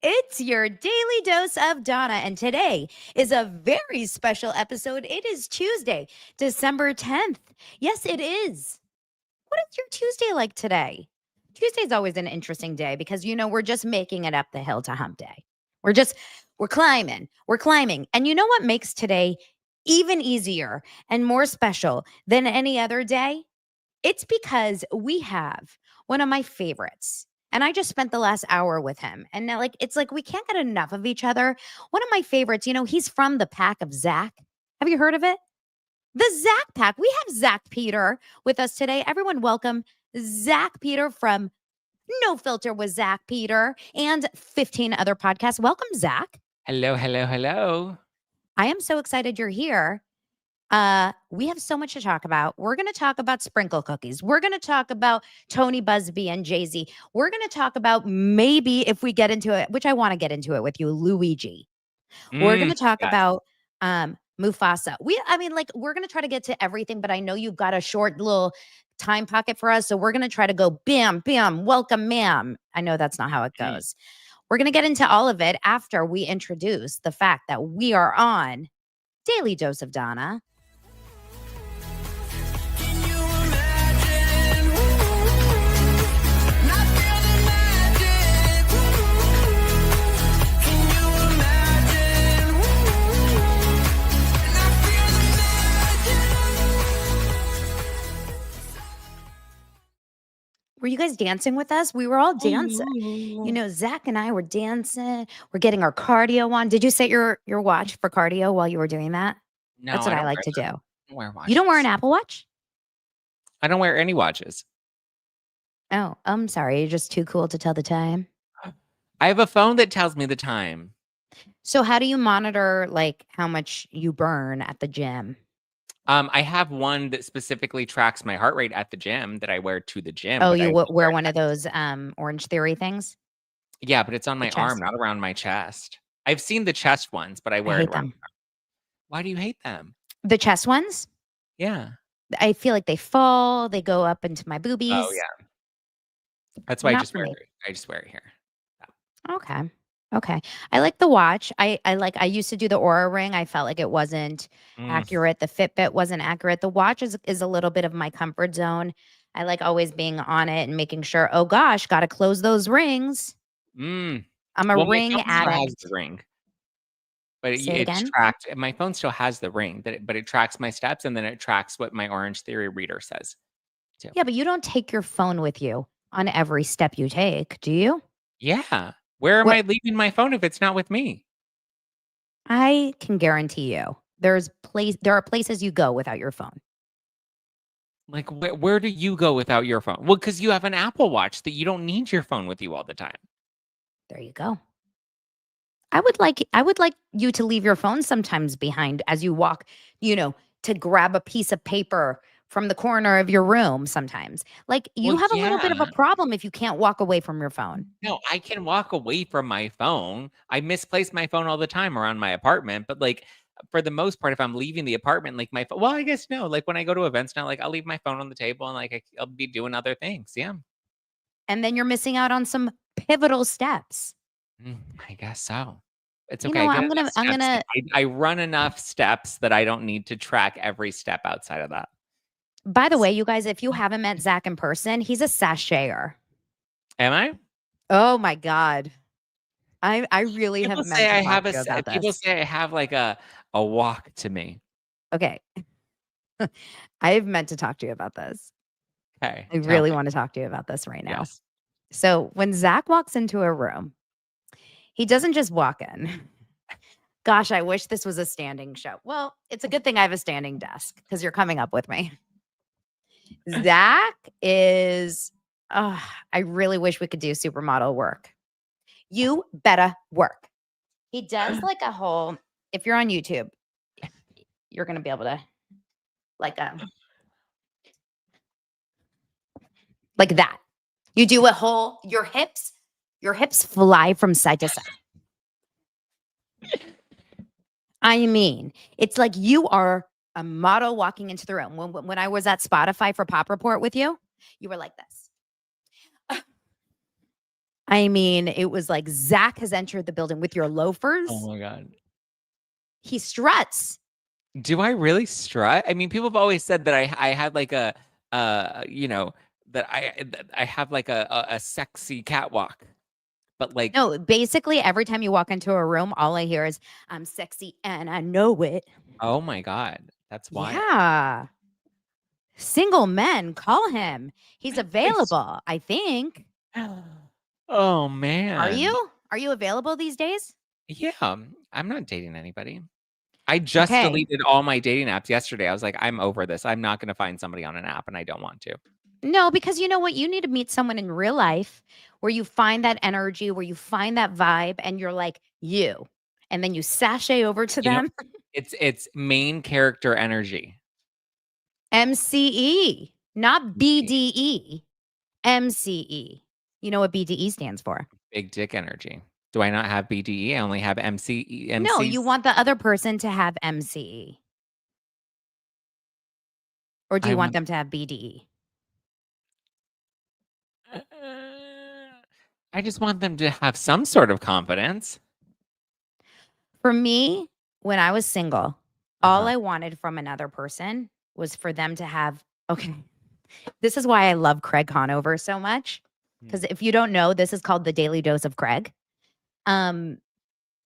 It's your daily dose of Donna, and today is a very special episode. It is Tuesday, December 10th. Yes, it is. What is your Tuesday like today? Tuesday's always an interesting day because, we're just making it up the hill to hump day. We're climbing. And you know what makes today even easier and more special than any other day? It's because we have one of my favorites. And I just spent the last hour with him. And now, it's like we can't get enough of each other. One of my favorites, he's from the pack of Zack. Have you heard of it? The Zack pack. We have Zack Peter with us today. Everyone, welcome Zack Peter from No Filter with Zack Peter and 15 other podcasts. Welcome, Zack. Hello. I am so excited you're here. We have so much to talk about. We're going to talk about sprinkle cookies. We're going to talk about Tony Buzbee and Jay-Z. We're going to talk about maybe if we get into it, which I want to get into it with you, Luigi. We're going to talk Yes. about Mufasa. We're going to try to get to everything, but I know you've got a short little time pocket for us. So we're going to try to go bam, bam, welcome, ma'am. I know that's not how it goes. We're going to get into all of it after we introduce the fact that we are on Daily Dose of Donna. Were you guys dancing with us? We were all dancing. Zack and I were dancing. We're getting our cardio on. Did you set your watch for cardio while you were doing that? No, That's what I I like to do. don't wear watches. You don't wear an Apple Watch? I don't wear any watches. Oh, I'm sorry. You're just too cool to tell the time. I have a phone that tells me the time. So how do you monitor how much you burn at the gym? I have one that specifically tracks my heart rate at the gym that I wear to the gym. Oh, you wear one of those Orange Theory things? Yeah, but it's on my arm, not around my chest. I've seen the chest ones, but I wear it around. Why do you hate them? The chest ones? Yeah. I feel like they fall. They go up into my boobies. Oh, yeah. That's why I just wear it here. Yeah. Okay. I like the watch. I used to do the Aura ring. I felt like it wasn't accurate. The Fitbit wasn't accurate. The watch is a little bit of my comfort zone. I like always being on it and making sure, oh gosh, got to close those rings. I'm a ring addict. Has the ring. But it's tracked. My phone still has the ring, but it tracks my steps and then it tracks what my Orange Theory reader says. Too. Yeah, but you don't take your phone with you on every step you take, do you? Yeah. Where am I leaving my phone if it's not with me? I can guarantee you there are places you go without your phone. Like, where do you go without your phone? Well, because you have an Apple Watch that you don't need your phone with you all the time. There you go. I would like you to leave your phone sometimes behind as you walk, to grab a piece of paper from the corner of your room sometimes. You have a little bit of a problem if you can't walk away from your phone. No, I can walk away from my phone. I misplace my phone all the time around my apartment, but for the most part, if I'm leaving the apartment, my phone, well, I guess no, when I go to events now, I'll leave my phone on the table and I'll be doing other things. Yeah. And then you're missing out on some pivotal steps. I guess so. It's okay. I run enough steps that I don't need to track every step outside of that. By the way, you guys, if you haven't met Zack in person, he's a sashayer. Am I? Oh my God. I really have meant to talk to you about this. People say I have a walk to me. Okay. I've meant to talk to you about this. Okay. I really want to talk to you about this right now. Yes. So when Zack walks into a room, he doesn't just walk in. Gosh, I wish this was a standing show. Well, it's a good thing I have a standing desk because you're coming up with me. Zack is, I really wish we could do supermodel work. You better work. He does a whole, if you're on YouTube, you're going to be able to like that. You do a whole, your hips fly from side to side. I mean, it's like you are a model walking into the room. When I was at Spotify for Pop Report with you, you were like this. I mean, it was like Zack has entered the building with your Oh loafers. my god. He struts. Do I really strut? I mean, people have always said that I had like a you know, that I have like a sexy catwalk. But like, No, basically every time you walk into a room, all I hear is, "I'm sexy and I know it." oh my god, that's wild. Yeah. Single men, call him. He's It's available, I think. oh Are man. you? Are you available these days? Yeah, I'm not dating anybody. I just Okay. deleted all my dating apps yesterday. I was like, I'm over this. I'm not gonna find somebody on an app, and I don't want to. No, because you know what? You need to meet someone in real life where you find that energy, where you find that vibe, and you're like, you. And then you sashay over to You know, them. it's main character energy. MCE, not BDE, MCE. You know what BDE stands for? Big dick energy. Do I not have BDE? I only have MCE, No, you MCs. want the other person to have MCE. Or do I you want want. them to have BDE? Uh, I just want them to have some sort of confidence. For me, when I was single, all Uh-huh. I wanted from another person was for them to have, okay, this is why I love Craig Conover so much. Because Hmm. if you don't know, this is called the Daily Dose of Craig. Um,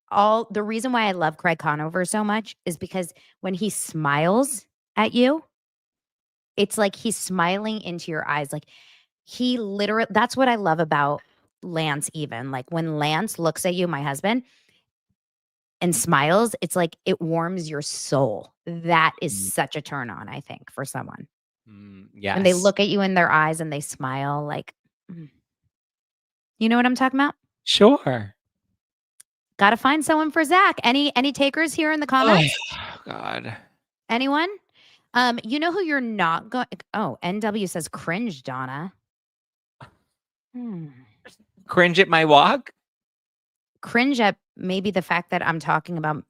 all the reason why I love Craig Conover so much is because when he smiles at you, it's like he's smiling into your eyes. Like he literally, that's what I love about Lance, even. Like when Lance looks at you, my husband, and smiles, it's like it warms your soul. That is Mm, such a turn on, I think, for someone. When they yes. look at you in their eyes and they smile, like, mm, you know what I'm talking about? Sure. Got to find someone for Zach. Any takers here in the Oh comments? God. Anyone? You know who you're not going. Oh, NW says cringe, Donna. Hmm. Cringe at my walk. Cringe at maybe the fact that I'm talking about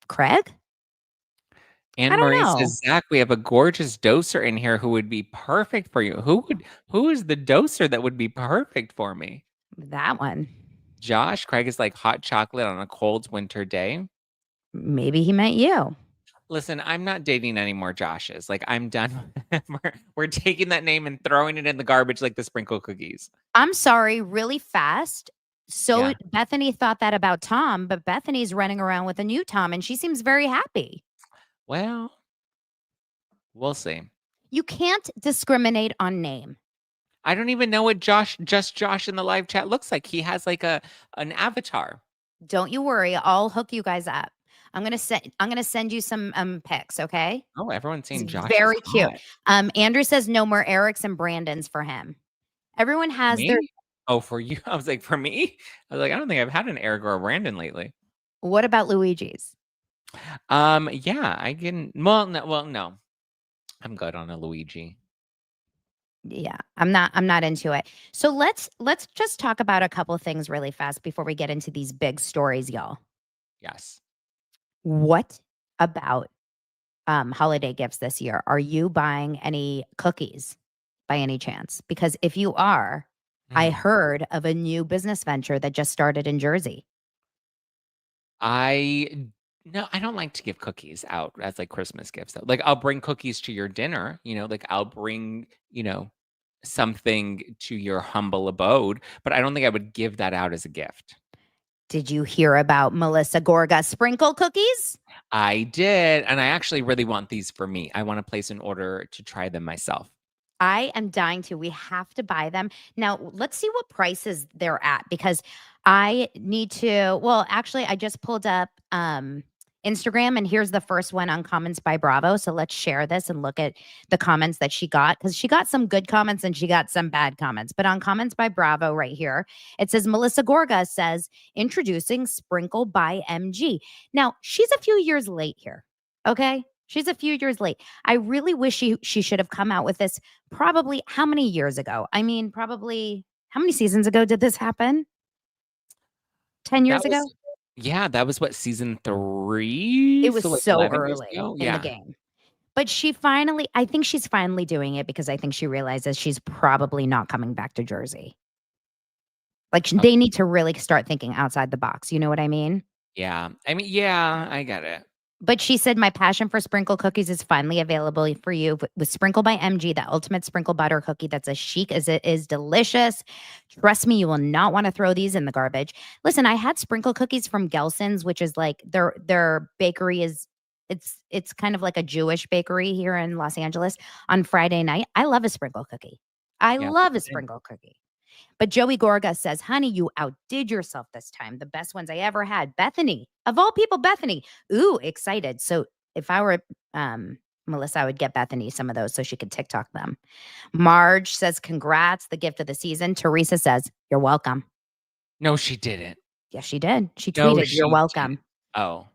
Craig. I Anne don't Marie know says, Zach, we have a gorgeous doser in here who would be perfect for you. Who is the doser that would be perfect for me? that one. Josh, Craig is like hot chocolate on a cold winter day. Maybe he meant you. Listen, I'm not dating any more Joshes. Like I'm done. We're taking that name and throwing it in the garbage like the sprinkle cookies. I'm sorry, really fast. So Yeah. Bethany thought that about Tom, but Bethany's running around with a new Tom and she seems very happy. Well, we'll see. You can't discriminate on name. I don't even know what just Josh in the live chat looks like. He has like a an avatar. Don't you worry, I'll hook you guys up. I'm gonna send you some pics, okay? Oh, everyone's He's saying Josh is very cute. hot. Andrew says no more Erics and Brandons for him. Everyone has their Me? Oh, for you? I was like, for me? I was like, I don't think I've had an Eric or a Brandon lately. what about Luigi's? Yeah, I can. Well, no, I'm good on a Luigi. Yeah, I'm not into it. So let's just talk about a couple things really fast before we get into these big stories, y'all. Yes. What about holiday gifts this year? Are you buying any cookies by any chance? Because if you are, I Mhm. heard of a new business venture that just started in Jersey. I no, I don't like to give cookies out as like Christmas gifts though. Like I'll bring cookies to your dinner, like I'll bring, something to your humble abode, but I don't think I would give that out as a gift. Did you hear about Melissa Gorga sprinkle cookies? I did, and I actually really want these for me. I want to place an order to try them myself. I am dying to. We have to buy them. Now, let's see what prices they're at because I need to. Well, actually, I just pulled up Instagram and here's the first one on Comments by Bravo. So let's share this and look at the comments that she got because she got some good comments and she got some bad comments. But on Comments by Bravo right here, it says Melissa Gorga says introducing Sprinkle by MG. Now, she's a few years late here. Okay. She's a few years late. I really wish she should have come out with this probably how many years ago? I mean, probably how many seasons ago did this happen? 10 That years ago? was yeah, that was what, season 3? It was So, like, so 11 years early ago? in the Yeah. game. But I think she's finally doing it because I think she realizes she's probably not coming back to Jersey. Like, Oh, they need to really start thinking outside the box, you know what I mean? yeah. I mean, yeah, I get it. But she said, "My passion for sprinkle cookies is finally available for you with Sprinkle by MG, the ultimate sprinkle butter cookie that's as chic as it is delicious. Trust me, you will not want to throw these in the garbage." Listen, I had sprinkle cookies from Gelson's, which is like their bakery is it's kind of like a Jewish bakery here in Los Angeles on Friday night. I love a sprinkle cookie. I Yeah. love a sprinkle cookie. But Joey Gorga says, "Honey, you outdid yourself this time. The best ones I ever had." Bethany, of all people, Bethany. Ooh, excited. So if I were Melissa, I would get Bethany some of those so she could TikTok them. Marge says, "Congrats, the gift of the season." Teresa says, "You're welcome." No, she didn't. Yes, she did. She No, tweeted, "You're she didn't. welcome." Oh,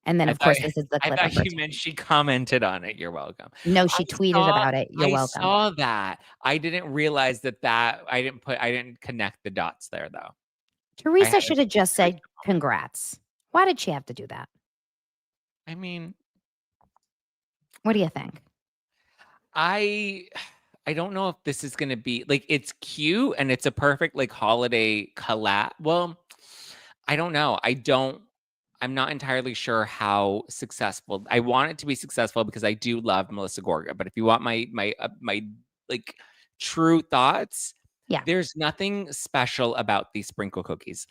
And then, I of thought course, this is the I clip of thought her. you meant she commented on it. You're welcome. No, I she tweeted saw about it. "You're I welcome." saw that. I didn't realize that I didn't connect the dots there though. I Teresa hadn't should have just Teresa said, comment. "Congrats." Why did she have to do that? I mean, What do you think? I I don't know if this is gonna be like it's cute and it's a perfect like holiday collab. Well, I don't know. I'm not entirely sure how successful. I want it to be successful because I do love Melissa Gorga. But if you want my like true thoughts, Yeah. there's nothing special about these sprinkle cookies.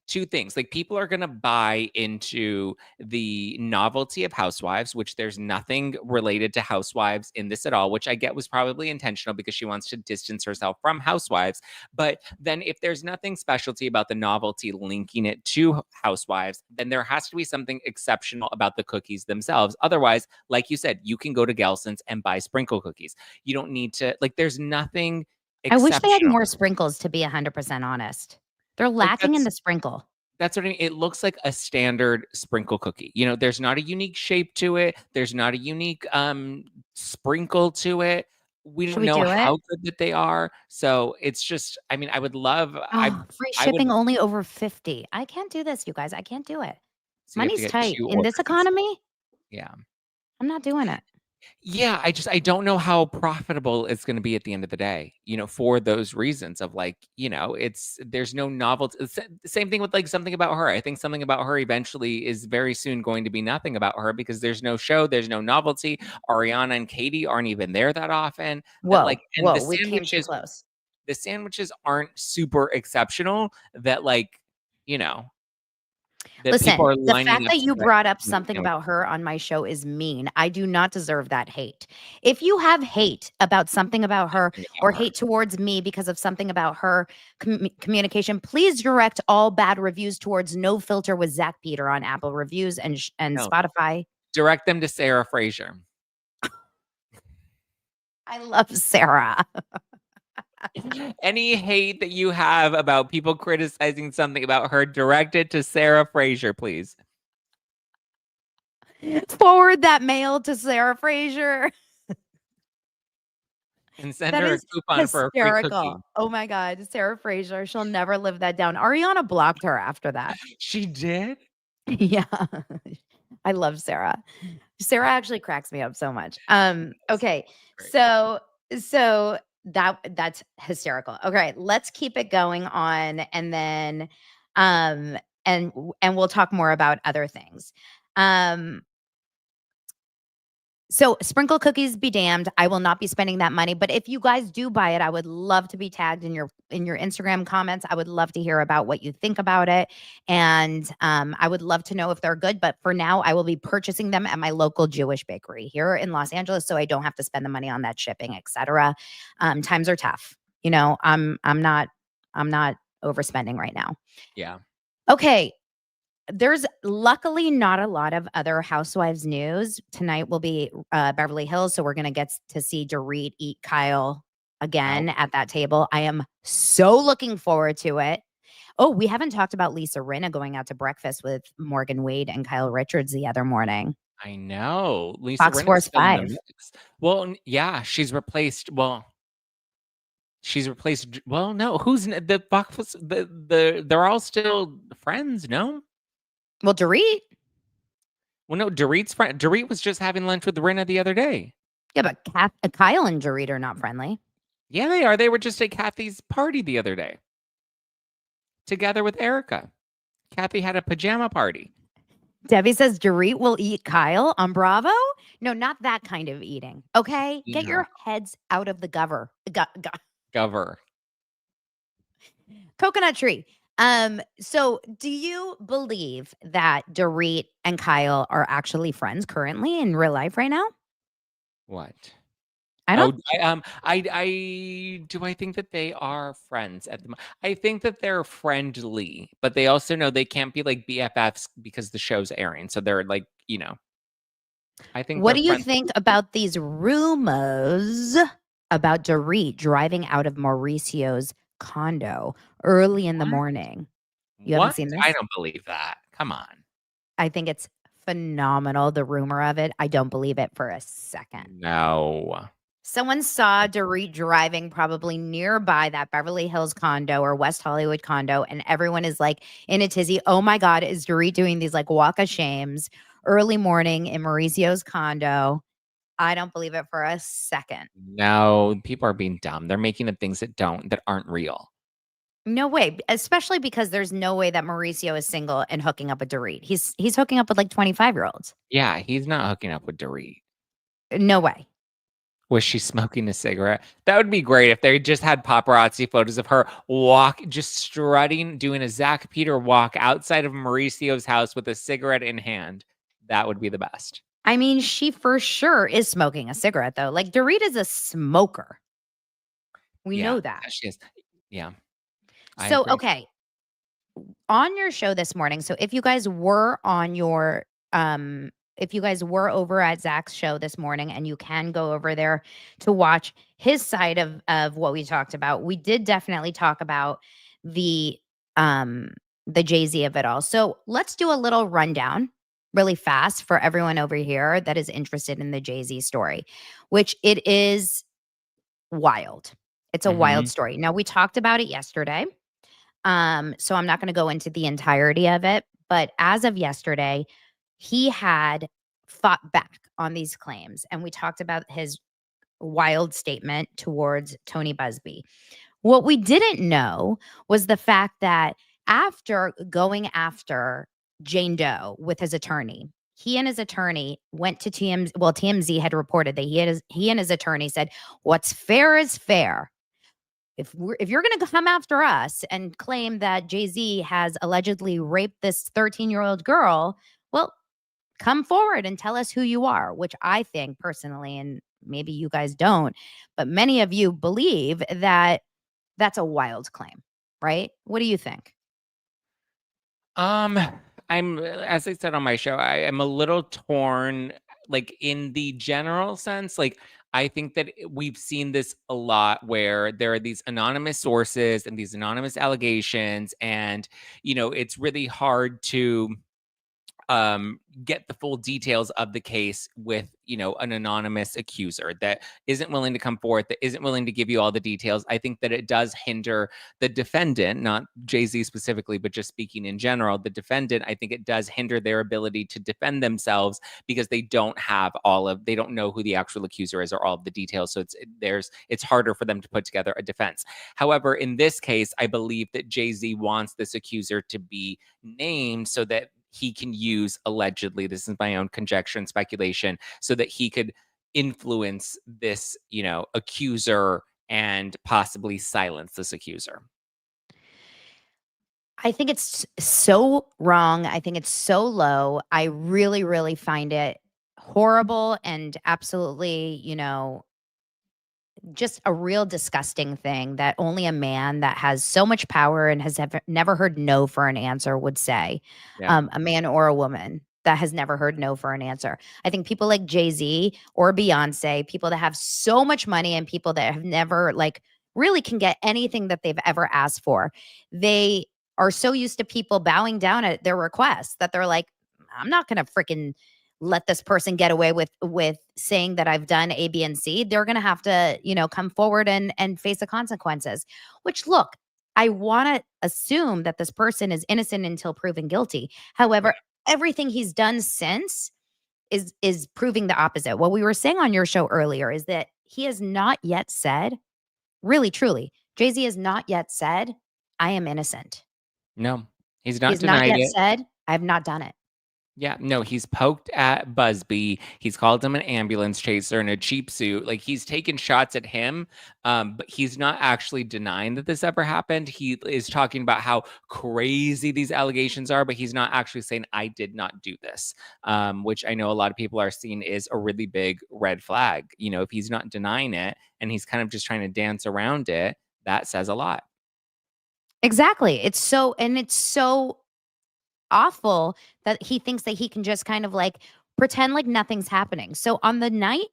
Two things. Like people are gonna buy into the novelty of Housewives, which there's nothing related to Housewives in this at all, which I get was probably intentional because she wants to distance herself from Housewives. But then if there's nothing specialty about the novelty linking it to Housewives, then there has to be something exceptional about the cookies themselves. Otherwise, like you said, you can go to Gelson's and buy sprinkle cookies. You don't need to like there's nothing I wish they had exceptional. more sprinkles, to be 100% honest. They're Like lacking in the sprinkle. that's what I mean. It looks like a standard sprinkle cookie. There's not a unique shape to it. There's not a unique sprinkle to it. We Should don't we know do it? how good that they are. So it's just, I mean, I would love Oh, free I would shipping only over 50. I can't do this, you guys. I can't do it. so you have to Money's get tight. two In this orders. economy, Yeah. I'm not doing it. Yeah, I don't know how profitable it's gonna be at the end of the day, for those reasons of like, there's no novelty. Same thing with like something about her. I think something about her eventually is very soon going to be nothing about her because there's no show, there's no novelty. Ariana and Katie aren't even there that often. That Whoa, like, and whoa, we came too close. the sandwiches aren't super exceptional that like, you know, that people Listen, are the lining fact up that to you get brought up in the something about sandwiches. her on my show is mean. I do not deserve that hate. If you have hate about something about her Nothing or about her. hate towards me because of something about her communication, please direct all bad reviews towards No Filter with Zack Peter on Apple Reviews and No, Spotify. direct them to Sarah Fraser. I love Sarah. Any hate that you have about people criticizing something about her, direct it to Sarah Fraser, please. Forward that mail to Sarah Fraser. And send That her a is coupon for a free hysterical. cookie. Oh my God. Sarah Fraser. She'll never live that down. Ariana blocked her after that. She did? Yeah. I love Sarah. Sarah actually cracks me up so much. Yes. Okay. Great. So that's hysterical. Okay, let's keep it going on and then and we'll talk more about other things. Um so sprinkle cookies be damned. I will not be spending that money, but if you guys do buy it, I would love to be tagged in your Instagram comments. I would love to hear about what you think about it. And I would love to know if they're good, but for now I will be purchasing them at my local Jewish bakery here in Los Angeles so I don't have to spend the money on that shipping, etc. Times are tough. I'm not overspending right now. Yeah. Okay, there's luckily not a lot of other housewives news. Tonight will be Beverly Hills, so we're gonna get to see Dorit eat Kyle Wow. again at that table. I am so looking forward to it. Oh, we haven't talked about Lisa Rinna going out to breakfast with Morgan Wade and Kyle Richards the other morning. I know. Lisa Fox Rinna's Force still in the 5. mix. Well, yeah, well, no, the Fox they're all still friends, no? Well, Dorit, Well, no, Dorit was just having lunch with Rinna the other day. yeah, but Kyle and Dorit are not friendly. Yeah, they are. They were just at Kathy's party the other day. together with Erica. Kathy had a pajama party. Debbie says Dorit will eat Kyle on Bravo. No, not that kind of eating. Okay, get Yeah. your heads out of the Gover. coconut tree. So do you believe that Dorit and Kyle are actually friends currently in real life right now? What? I don't. Oh, I do I think that they are friends at the moment. I think that they're friendly, but they also know they can't be like BFFs because the show's airing. So they're like, I think What they're do you friends. think about these rumors about Dorit driving out of Mauricio's condo early in the What? morning? You haven't What? seen I this? don't believe that. Come on. I think it's phenomenal, the rumor of it. I don't believe it for a second. No. Someone saw Dorit driving probably nearby that Beverly Hills condo or West Hollywood condo, and everyone is like in a tizzy. Oh my God, is Dorit doing these like walk of shames early morning in Mauricio's condo? I don't believe it for a second. No, people are being dumb. They're making up things that aren't real. No way, especially because there's no way that Mauricio is single and hooking up with Dorit. He's hooking up with like 25-year-olds. Yeah, he's not hooking up with Dorit. No way. Was she smoking a cigarette? That would be great if they just had paparazzi photos of her just strutting, doing a Zack Peter walk outside of Mauricio's house with a cigarette in hand. That would be the best. I mean, she for sure is smoking a cigarette though. Like Dorit is a smoker. We Yeah, know that. she is. Yeah, I So, agree. okay, on your show this morning, so if you guys were on your if you guys were over at Zach's show this morning and you can go over there to watch his side of what we talked about, we did definitely talk about the um the Jay-Z of it all. So, let's do a little rundown really fast for everyone over here that is interested in the Jay-Z story, which it is wild. It's a wild Hmm. story. Now, we talked about it yesterday. So I'm not going to go into the entirety of it, but as of yesterday, he had fought back on these claims, and we talked about his wild statement towards Tony Buzbee. What we didn't know was the fact that after going after Jane Doe with his attorney, he and his attorney went to TMZ. Well, TMZ had reported that he and his attorney said, "What's fair is fair. If you're going to come after us and claim that Jay-Z has allegedly raped this 13-year-old girl, well, come forward and tell us who you are," which I think personally, and maybe you guys don't, but many of you believe that that's a wild claim, right? What do you think? Um, I'm as I said on my show, I am a little torn, like in the general sense. Like I think that we've seen this a lot where there are these anonymous sources and these anonymous allegations, and it's really hard to get the full details of the case with an anonymous accuser that isn't willing to come forth, that isn't willing to give you all the details. I think that it does hinder the defendant, not Jay-Z specifically, but just speaking in general, the defendant. I think it does hinder their ability to defend themselves because they don't know who the actual accuser is or all of the details, so it's harder for them to put together a defense. However, in this case, I believe that Jay-Z wants this accuser to be named so that he can use, allegedly, this is my own conjecture and speculation, so that he could influence this, accuser and possibly silence this accuser. I think it's so wrong. I think it's so low. I really, really find it horrible and absolutely, just a real disgusting thing that only a man that has so much power and has never heard no for an answer would say. Yeah. A man or a woman that has never heard no for an answer. I think people like Jay-Z or Beyonce, people that have so much money and people that have never like really can get anything that they've ever asked for. They are so used to people bowing down at their requests that they're like, I'm not going to freaking let this person get away with saying that I've done A, B, and C. They're going to have to, come forward and face the consequences. Which, look, I want to assume that this person is innocent until proven guilty. Yeah. However, everything he's done since is proving the opposite. What we were saying on your show earlier is that he has not yet said, really, truly, Jay-Z has not yet said, I am innocent. No, he's not He's not denied yet it. said, "I have not done it." Yeah, no, he's poked at Buzbee. He's called him an ambulance chaser in a cheap suit. Like he's taken shots at him, but he's not actually denying that this ever happened. He is talking about how crazy these allegations are, but he's not actually saying I did not do this, which I know a lot of people are seeing is a really big red flag. You know, if he's not denying it and he's kind of just trying to dance around it, that says a lot. Exactly. It's so awful that he thinks that he can just kind of like pretend like nothing's happening. So on the night,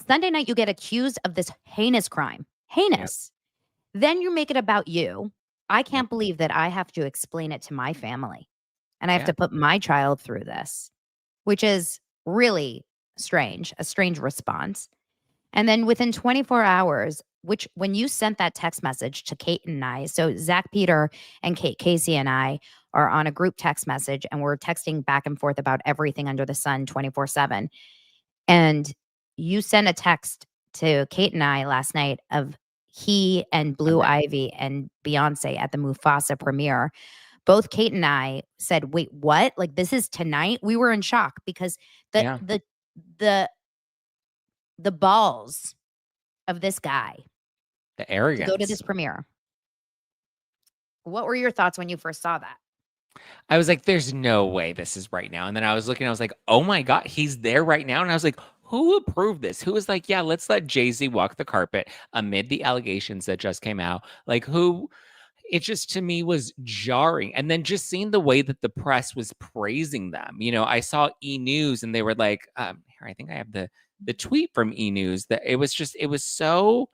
Sunday night, you get accused of this heinous crime. Yep. Heinous. Then you make it about you. I Yep. can't believe that I have to explain it to my family and I have Yeah. to put my child through this, which is really strange, a strange response. And then within 24 hours, which when you sent that text message to Kate and I, so Zack Peter and Kate Casey and I are on a group text message and we're texting back and forth about everything under the sun 24/7. And you sent a text to Kate and I last night of he and Blue Monday. Ivy and Beyonce at the Mufasa premiere. Both Kate and I said, "Wait, what? Like this is tonight?" We were in shock because the Yeah. the the the balls of this guy The to go to this arrogance. premiere. What were your thoughts when you first saw that? I was like, "There's no way this is right now." And then I was looking, I was like, "Oh my god, he's there right now." And I was like, "Who approved this? Who was like, yeah, let's let Jay-Z walk the carpet amid the allegations that just came out?" Like who it just to me was jarring. And then just seeing the way that the press was praising them. You know, I saw E News and they were like, here, I think I have the tweet from E News that it was so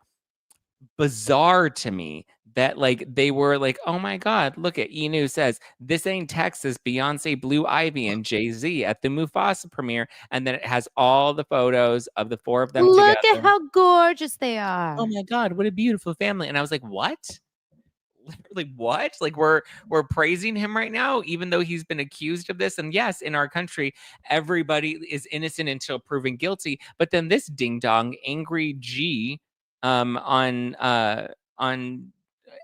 bizarre to me that like they were like, oh my god, look at E News says this ain't Texas, Beyonce, Blue Ivy, and Jay-Z at the Mufasa premiere, and then it has all the photos of the four of them Look at together. how gorgeous they Oh are. my god, what a beautiful family! And I was like, what? Literally, what? Like we're praising him right now, even though he's been accused of this. And yes, in our country, everybody is innocent until proven guilty. But then this ding dong, angry G, on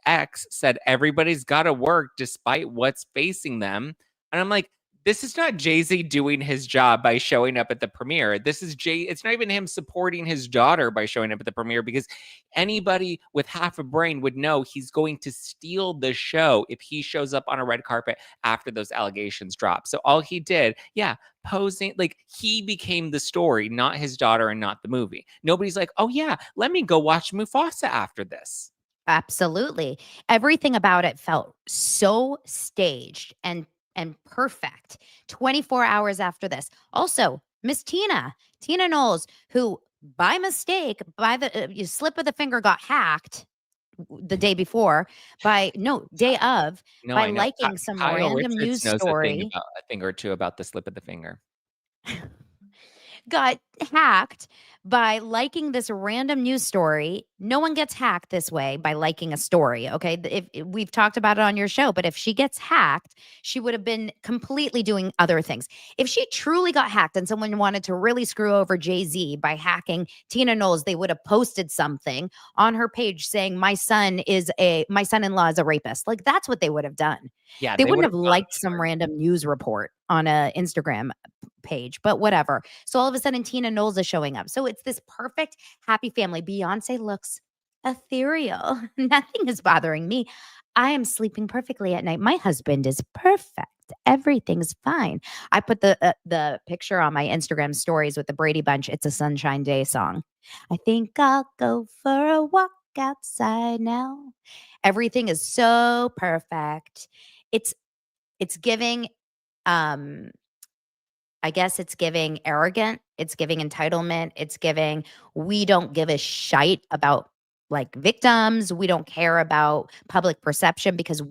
X said everybody's got to work despite what's facing them. And I'm like, this is not Jay-Z doing his job by showing up at the premiere. This is it's not even him supporting his daughter by showing up at the premiere because anybody with half a brain would know he's going to steal the show if he shows up on a red carpet after those allegations drop. So all he did, yeah, posing like he became the story, not his daughter and not the movie. Nobody's like, oh yeah, let me go watch Mufasa after this. Absolutely. Everything about it felt so staged and perfect. 24 hours after this. Also, Miss Tina Knowles, who by mistake, by the slip of the finger got hacked the day before by no, day of No, by I know. liking some Kyle random Richards news knows story. a thing or two about the slip of the finger. Got hacked by liking this random news story. No one gets hacked this way by liking a story. Okay. If we've talked about it on your show, but if she gets hacked, she would have been completely doing other things. If she truly got hacked and someone wanted to really screw over Jay-Z by hacking Tina Knowles, they would have posted something on her page saying, my son-in-law is a rapist. Like that's what they would have done. Yeah, They they would wouldn't have have gone liked some hard. random news report on a Instagram page, but whatever. So all of a sudden, Tina Knowles is showing up. So it's this perfect, happy family. Beyonce looks ethereal. Nothing is bothering me. I am sleeping perfectly at night. My husband is perfect. Everything's fine. I put the picture on my Instagram stories with the Brady Bunch. It's a Sunshine Day song. I think I'll go for a walk outside now. Everything is so perfect. It's it's giving um I guess it's giving arrogant, it's giving entitlement, it's giving we don't give a shite about like victims, we don't care about public perception because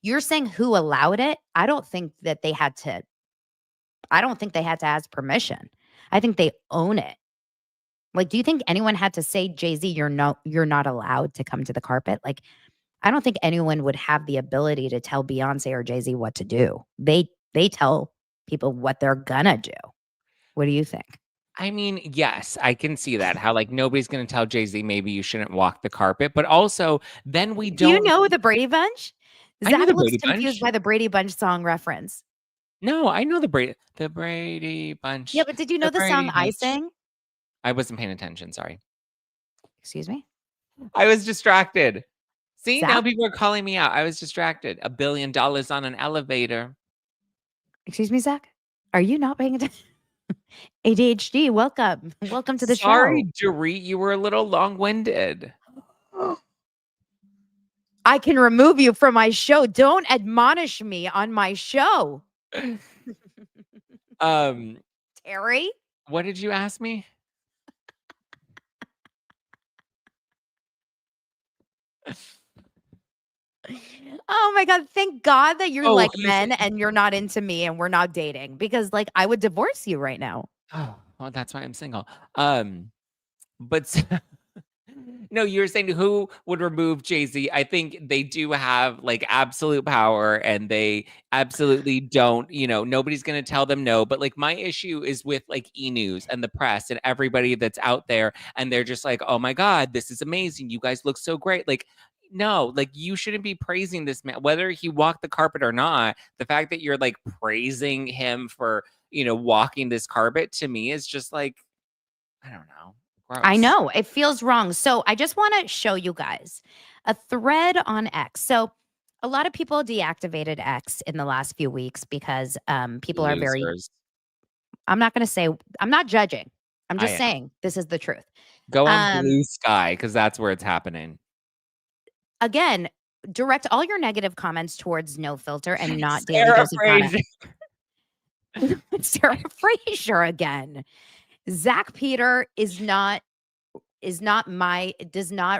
you're saying who allowed it. I don't think they had to ask permission. I think they own it. Like, do you think anyone had to say, Jay-Z, you're not allowed to come to the carpet? Like, I don't think anyone would have the ability to tell Beyonce or Jay-Z what to do. They tell people what they're gonna do. What do you think? I mean, yes, I can see that. How like nobody's gonna tell Jay-Z maybe you shouldn't walk the carpet, but also then we Do you don't know the Brady Bunch? I know Zach the looks Brady confused Bunch. by the Brady Bunch song reference. No, I know the Brady Yeah, Bunch. but did you know The the song Brady I Bunch. sing? I wasn't paying attention, sorry. Excuse me? I was distracted. See, now Zach? people are calling me out. I was distracted. $1 billion on an elevator. Excuse me, Zach? Are you not paying attention? ADHD, welcome. Welcome to the show. Sorry, Dorit, you were a little long-winded. I can remove you from my show. Don't admonish me on my show. Um, Terry? what did you ask me? Oh my God. Thank God that you're Oh, like he's men and you're not into me and we're not dating because like I would divorce you right now. oh, well, that's why I'm single. But no, you were saying who would remove Jay-Z. I think they do have like absolute power and they absolutely don't, nobody's going to tell them no. But like my issue is with like E-News and the press and everybody that's out there. And they're just like, oh my God, this is amazing. You guys look so great. Like, no, like you shouldn't be praising this man, whether he walked the carpet or not. The fact that you're like praising him for, walking this carpet to me is just like, I don't know. I Gross. know it feels wrong. So I just want to show you guys a thread on X. So a lot of people deactivated X in the last few weeks because people are very, Losers. I'm not going to say, I'm not judging. I'm I just am. saying this is the truth. Go on Um, Blue Sky because that's where it's happening. Again, direct all your negative comments towards No Filter and not Daily Sarah Dose of Donna. Fraser. Sarah Fraser again. Zach Peter does not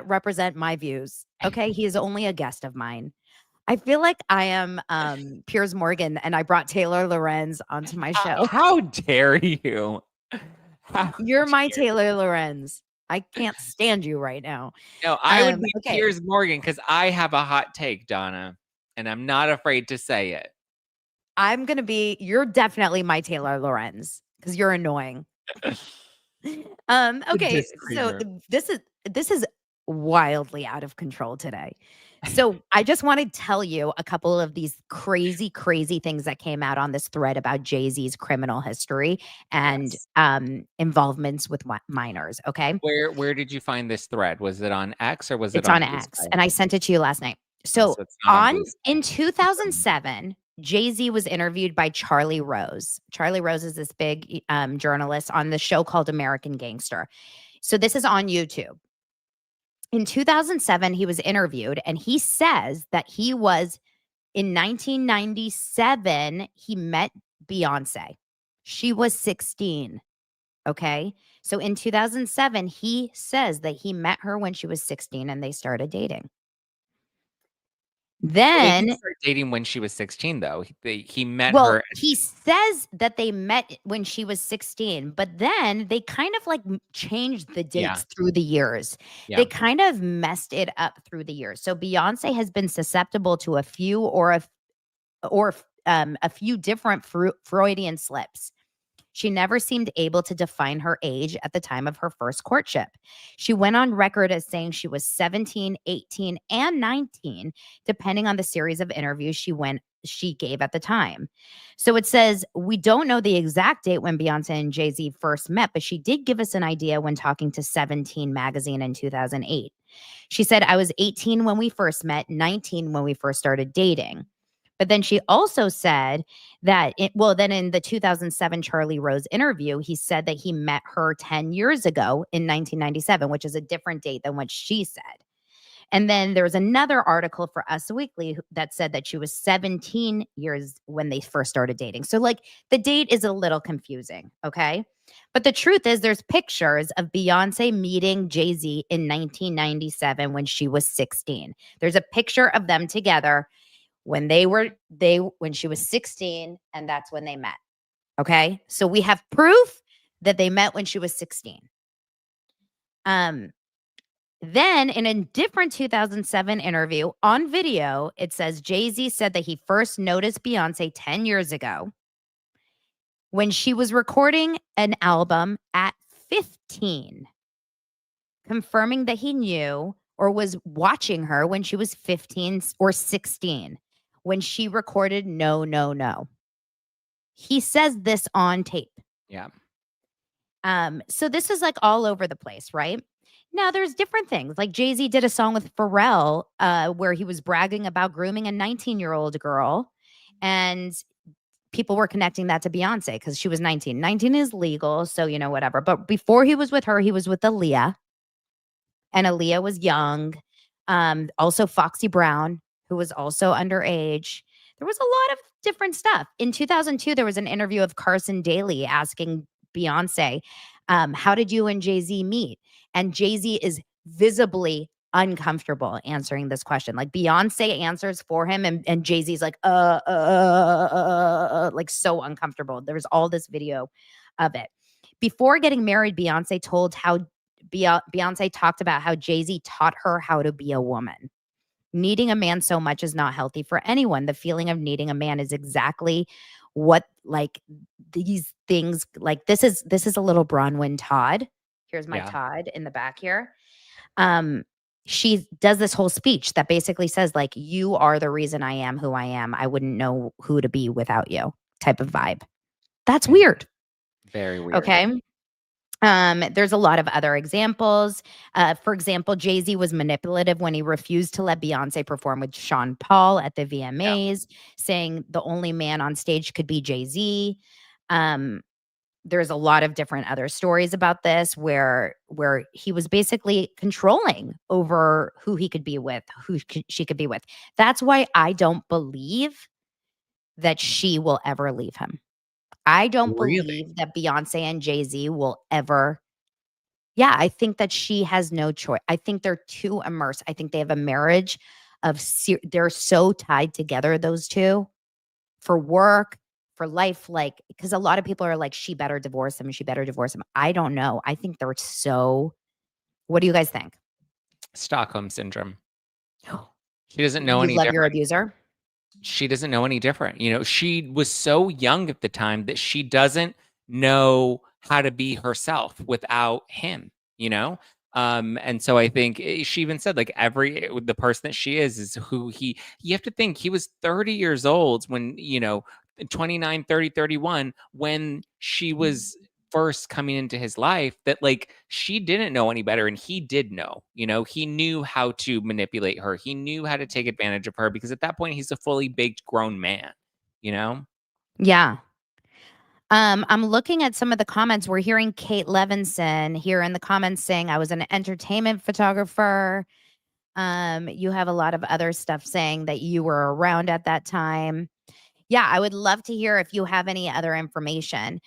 represent my views. Okay. He is only a guest of mine. I feel like I am Piers Morgan and I brought Taylor Lorenz onto my show. How dare you? How You're my dare Taylor Lorenz. I can't stand you right now. No, I would be Okay. Piers Morgan because I have a hot take, Donna, and I'm not afraid to say it. You're definitely my Taylor Lorenz because you're annoying. The Okay, so disclaimer. this is wildly out of control today. So I just want to tell you a couple of these crazy, crazy things that came out on this thread about Jay-Z's criminal history and Yes. involvements with minors. Okay. Where did you find this thread? Was it on X or was it It's on on Blue X, Sky? and I sent it to you last night. Oh, So so it's not on Blue in Sky. 2007, Jay-Z was interviewed by Charlie Rose. Charlie Rose is this big journalist on the show called American Gangster. So this is on YouTube. In 2007, he was interviewed, and he says that he was in 1997, he met Beyonce. She was 16. Okay. So in 2007, he says that he met her when she was 16 and they started dating. Well, they didn't Then, start dating when she was 16, though. He met well, her. he says that they met when she was 16, but then they kind of like changed the Yeah, dates through the years. yeah. They kind of messed it up through the years. So Beyonce has been susceptible to a few a few different Freudian slips. She never seemed able to define her age at the time of her first courtship. She went on record as saying she was 17, 18, and 19, depending on the series of interviews she gave at the time. So it says, we don't know the exact date when Beyonce and Jay-Z first met, but she did give us an idea when talking to 17 magazine in 2008. She said, I was 18 when we first met, 19 when we first started dating. But then she also said that, then in the 2007 Charlie Rose interview, he said that he met her 10 years ago in 1997, which is a different date than what she said. And then there's another article for Us Weekly that said that she was 17 years when they first started dating. So, like, the date is a little confusing. Okay. But the truth is, there's pictures of Beyonce meeting Jay-Z in 1997 when she was 16. There's a picture of them together when when she was 16, and that's when they met. Okay. So we have proof that they met when she was 16. Then in a different 2007 interview on video, it says Jay-Z said that he first noticed Beyonce 10 years ago when she was recording an album at 15, confirming that he knew or was watching her when she was 15 or 16. when she recorded No, No, No. He says this on tape. Yeah. So this is like all over the place, right? Now there's different things. Like Jay-Z did a song with Pharrell where he was bragging about grooming a 19-year-old girl. And people were connecting that to Beyonce because she was 19. 19 is legal, so whatever. But before he was with her, he was with Aaliyah. And Aaliyah was young. Also Foxy Brown, who was also underage. There was a lot of different stuff. In 2002, there was an interview of Carson Daly asking Beyonce, how did you and Jay-Z meet? And Jay-Z is visibly uncomfortable answering this question. Like Beyonce answers for him, and Jay-Z's like, like so uncomfortable. There's all this video of it. Before getting married, Beyonce talked about how Jay-Z taught her how to be a woman. Needing a man so much is not healthy for anyone. The feeling of needing a man is exactly what like these things like this is a little Bronwyn Todd. Here's my Yeah. Todd in the back here. She does this whole speech that basically says like, you are the reason I am who I am. I wouldn't know who to be without you type of vibe. That's weird. Very weird. Okay. There's a lot of other examples. For example, Jay-Z was manipulative when he refused to let Beyonce perform with Sean Paul at the VMAs, saying the only man on stage could be Jay-Z. There's a lot of different other stories about this where he was basically controlling over who he could be with, she could be with. That's why I don't believe that she will ever leave him. I don't Really? believe that Beyonce and Jay-Z will ever. Yeah, I think that she has no choice. I think they're too immersed. I think they have a marriage they're so tied together, those two, for work, for life, like, because a lot of people are like, she better divorce him. She better divorce him. I don't know. I think they're so. What do you guys think? Stockholm syndrome. She doesn't know You any love your different. abuser? She doesn't know any different. She was so young at the time that she doesn't know how to be herself without him, you know? And so I think she even said like the person that she is who you have to think he was 30 years old when, 29, 30, 31, when she was first coming into his life, that like she didn't know any better and he did know. He knew how to manipulate her. He knew how to take advantage of her because at that point he's a fully baked grown man, you know? Yeah. I'm looking at some of the comments. We're hearing Kate Levinson here in the comments saying I was an entertainment photographer. You have a lot of other stuff saying that you were around at that time. Yeah, I would love to hear if you have any other information.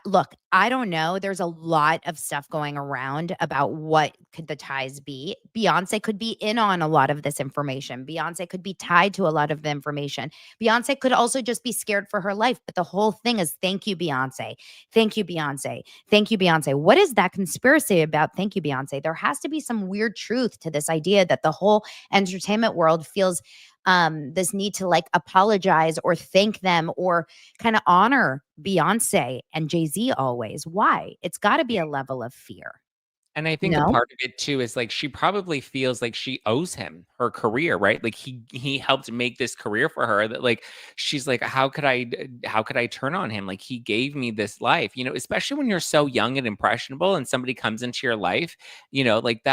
Look, I don't know. There's a lot of stuff going around about what could the ties be. Beyonce could be in on a lot of this information. Beyonce could be tied to a lot of the information. Beyonce could also just be scared for her life. But the whole thing is, thank you, Beyonce. Thank you, Beyonce. Thank you, Beyonce. What is that conspiracy about? Thank you, Beyonce. There has to be some weird truth to this idea that the whole entertainment world feels this need to like apologize or thank them or kind of honor Beyonce and Jay-Z always. Why? It's got to be a level of fear. And I think a part of it too is like she probably feels like she owes him her career, right? Like he helped make this career for her, that like she's like, how could I turn on him? Like he gave me this life, especially when you're so young and impressionable and somebody comes into your life, like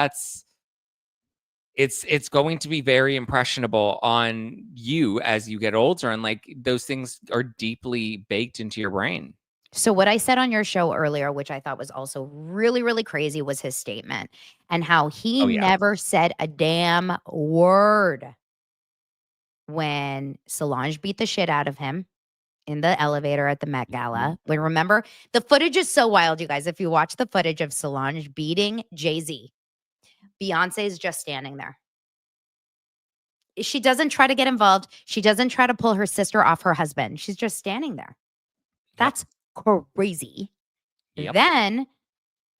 it's going to be very impressionable on you as you get older, and like those things are deeply baked into your brain. So what I said on your show earlier, which I thought was also really, really crazy, was his statement and how he Oh, yeah. never said a damn word when Solange beat the shit out of him in the elevator at the Met Gala. But remember, the footage is so wild, you guys. If you watch the footage of Solange beating Jay-Z, Beyonce is just standing there. She doesn't try to get involved. She doesn't try to pull her sister off her husband. She's just standing there. That's crazy. Yep. Then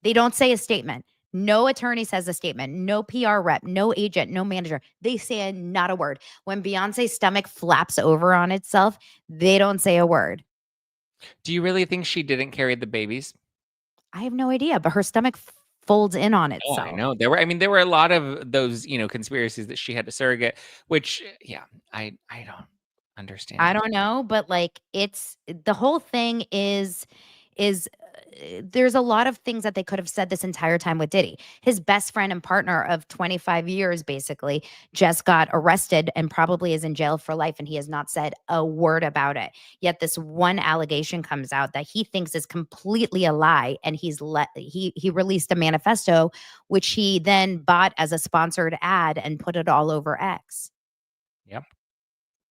they don't say a statement. No attorney says a statement. No PR rep, no agent, no manager. They say not a word. When Beyonce's stomach flaps over on itself, they don't say a word. Do you really think she didn't carry the babies? I have no idea, but her stomach folds in on Oh, I itself. know. There were a lot of those, conspiracies that she had a surrogate, which, yeah, I don't I understand. don't know, but like it's the whole thing is there's a lot of things that they could have said this entire time with Diddy. His best friend and partner of 25 years basically just got arrested and probably is in jail for life and he has not said a word about it. Yet this one allegation comes out that he thinks is completely a lie and he released a manifesto which he then bought as a sponsored ad and put it all over X. Yep.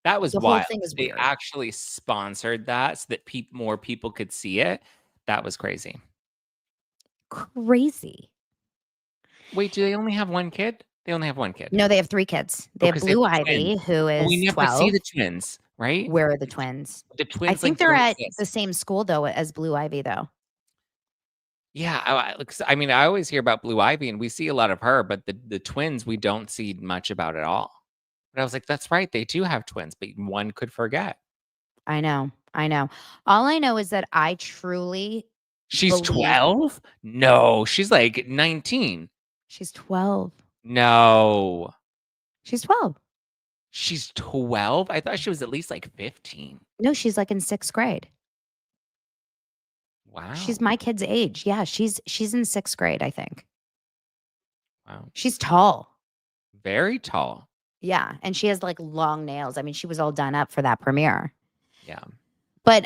That was The whole wild. thing is They weird. actually sponsored that so that more people could see it. That was crazy. Crazy. Wait, do they only have 1 kid? They only have 1 kid. No, they have 3 kids. They Oh, have 'cause they Blue have twins. Ivy, who But we is never see 12. the twins, right? Where are the The tw twins? the I twins, think like, they're don't at the exist. same school, though, as Blue Ivy, though. Yeah, I always hear about Blue Ivy, and we see a lot of her, but the twins, we don't see much about at all. But I was like, "That's right, they do have twins," but one could forget. I know, I know. All I know is that I truly She's believe 12? No, she's, like, 19. she's 12. No. She's 12. She's 12? I thought she was at least, like, 15. No, she's, like, in 6th grade. She's Wow. my kid's age. Yeah, she's in 6th grade, I think. Wow. She's tall. Very tall. Yeah, and she has, like, long nails. I mean, she was all done up for that premiere. Yeah. But,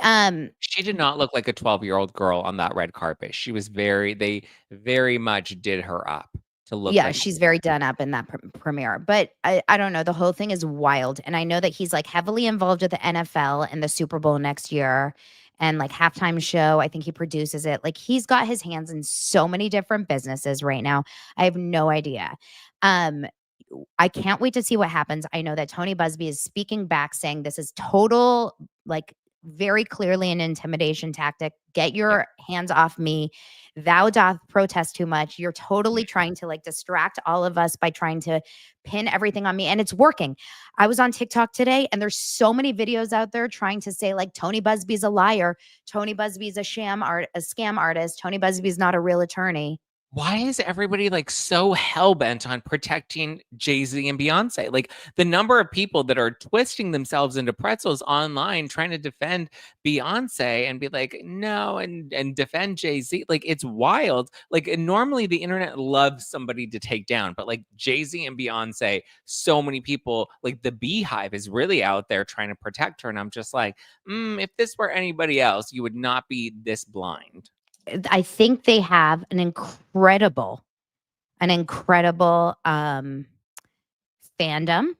She did not look like a 12-year-old girl on that red carpet. She was they very much did her up to look yeah, like she's very done up in that premiere, but I don't know, the whole thing is wild, and I know that he's, like, heavily involved with the NFL and the Super Bowl next year, and, like, halftime show, I think he produces it, like, he's got his hands in so many different businesses right now, I have no idea. Um, I can't wait to see what happens. I know that Tony Buzbee is speaking back saying this is total, like, very clearly an intimidation tactic. Get Yep. your hands off me. Thou doth protest too much. You're totally Mhm. trying to like distract all of us by trying to pin everything on me. And it's working. I was on TikTok today and there's so many videos out there trying to say like Tony Busby's a liar. Tony Busby's a a scam artist. Tony Busby's not a real attorney. Why is everybody, like, so hell-bent on protecting Jay-Z and Beyonce? Like, the number of people that are twisting themselves into pretzels online trying to defend Beyonce and be like, "No," and defend Jay-Z, like, it's wild. Like, and normally, the internet loves somebody to take down, but, like, Jay-Z and Beyonce, so many people like, the Beehive is really out there trying to protect her, and I'm just like, if this were anybody else, you would not be this blind." I think they have an incredible fandom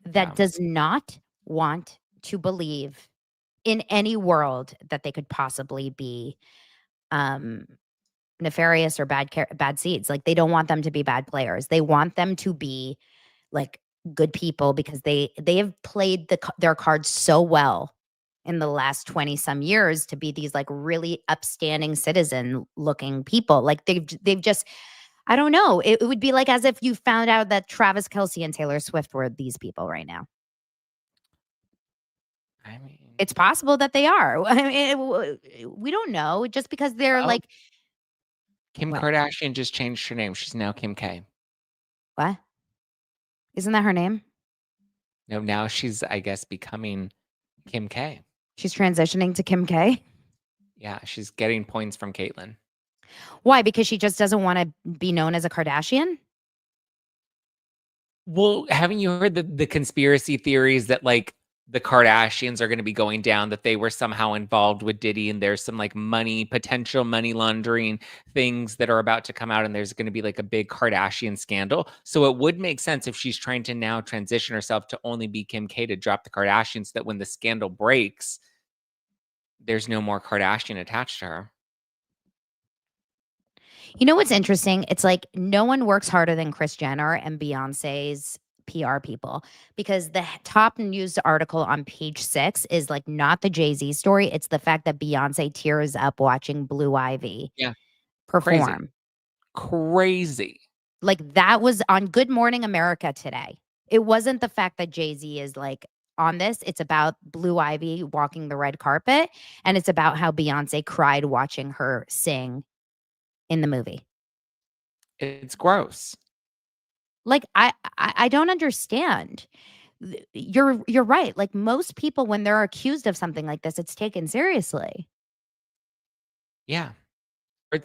that Yeah. does not want to believe in any world that they could possibly be um nefarious or bad seeds. Like they don't want them to be bad players. They want them to be like good people because they have played their cards so well in the last 20 some years to be these like really upstanding citizen looking people. Like they've just I don't know. It would be like as if you found out that Travis Kelsey and Taylor Swift were these people right now. I mean, It's possible that they are. I mean, we don't know just because they're well, like Kim what? Kardashian just changed her name. She's now Kim K. What? Isn't that her name? No, now she's, I guess, becoming Kim K. She's transitioning to Kim K. Yeah, she's getting points from Caitlyn. Why? Because she just doesn't want to be known as a Kardashian? Well, haven't you heard the conspiracy theories that like the Kardashians are going to be going down, that they were somehow involved with Diddy, and there's some like potential money laundering things that are about to come out, and there's going to be like a big Kardashian scandal. So it would make sense if she's trying to now transition herself to only be Kim K to drop the Kardashians, so that when the scandal breaks, there's no more Kardashian attached to her. You know what's interesting? It's like no one works harder than Kris Jenner and Beyonce's PR people because the top news article on page 6 is like not the Jay-Z story. It's the fact that Beyonce tears up watching Blue Ivy Yeah, crazy. perform. Crazy. Like that was on Good Morning America today. It wasn't the fact that Jay-Z is like on this. It's about Blue Ivy walking the red carpet. And it's about how Beyonce cried watching her sing in the movie. It's gross. Like I don't understand. You're right. Like most people when they're accused of something like this, it's taken seriously. Yeah. Or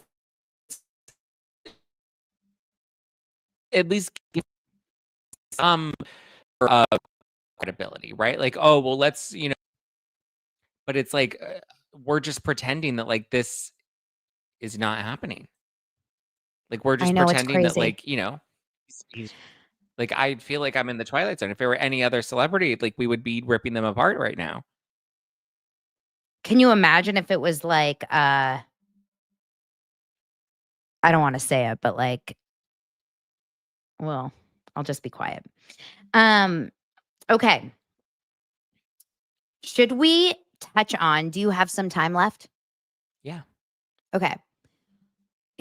at least give some uh, credibility, right? Like, oh, well, let's, but it's like we're just pretending that like this is not happening. Like we're I just know it's pretending that crazy. like, he's like I feel like I'm in the Twilight Zone. If there were any other celebrity, like we would be ripping them apart right now. Can you imagine if it was like I don't want to say it, but like well, I'll just be quiet. Um okay. Should we touch on do you have some time left? Yeah. Okay.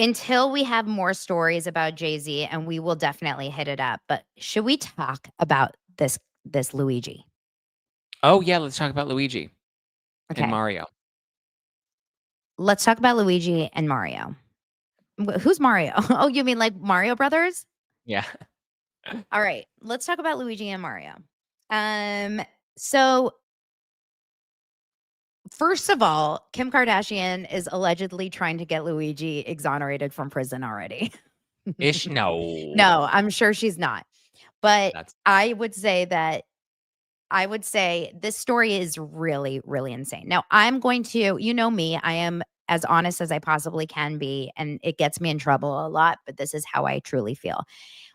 Until we have more stories about Jay-Z and we will definitely hit it up, but should we talk about this Luigi? Oh yeah, let's talk about Luigi and Okay. Mario. Let's talk about Luigi and Mario. Who's Mario? Oh, you mean like Mario Brothers? Yeah. All right. Let's talk about Luigi and Mario. So first of all, Kim Kardashian is allegedly trying to get Luigi exonerated from prison already. Ish. No. No, I'm sure she's not. But That's I would say this story is really, really insane. Now, I'm going to, you know me, I am as honest as I possibly can be, and it gets me in trouble a lot, but this is how I truly feel.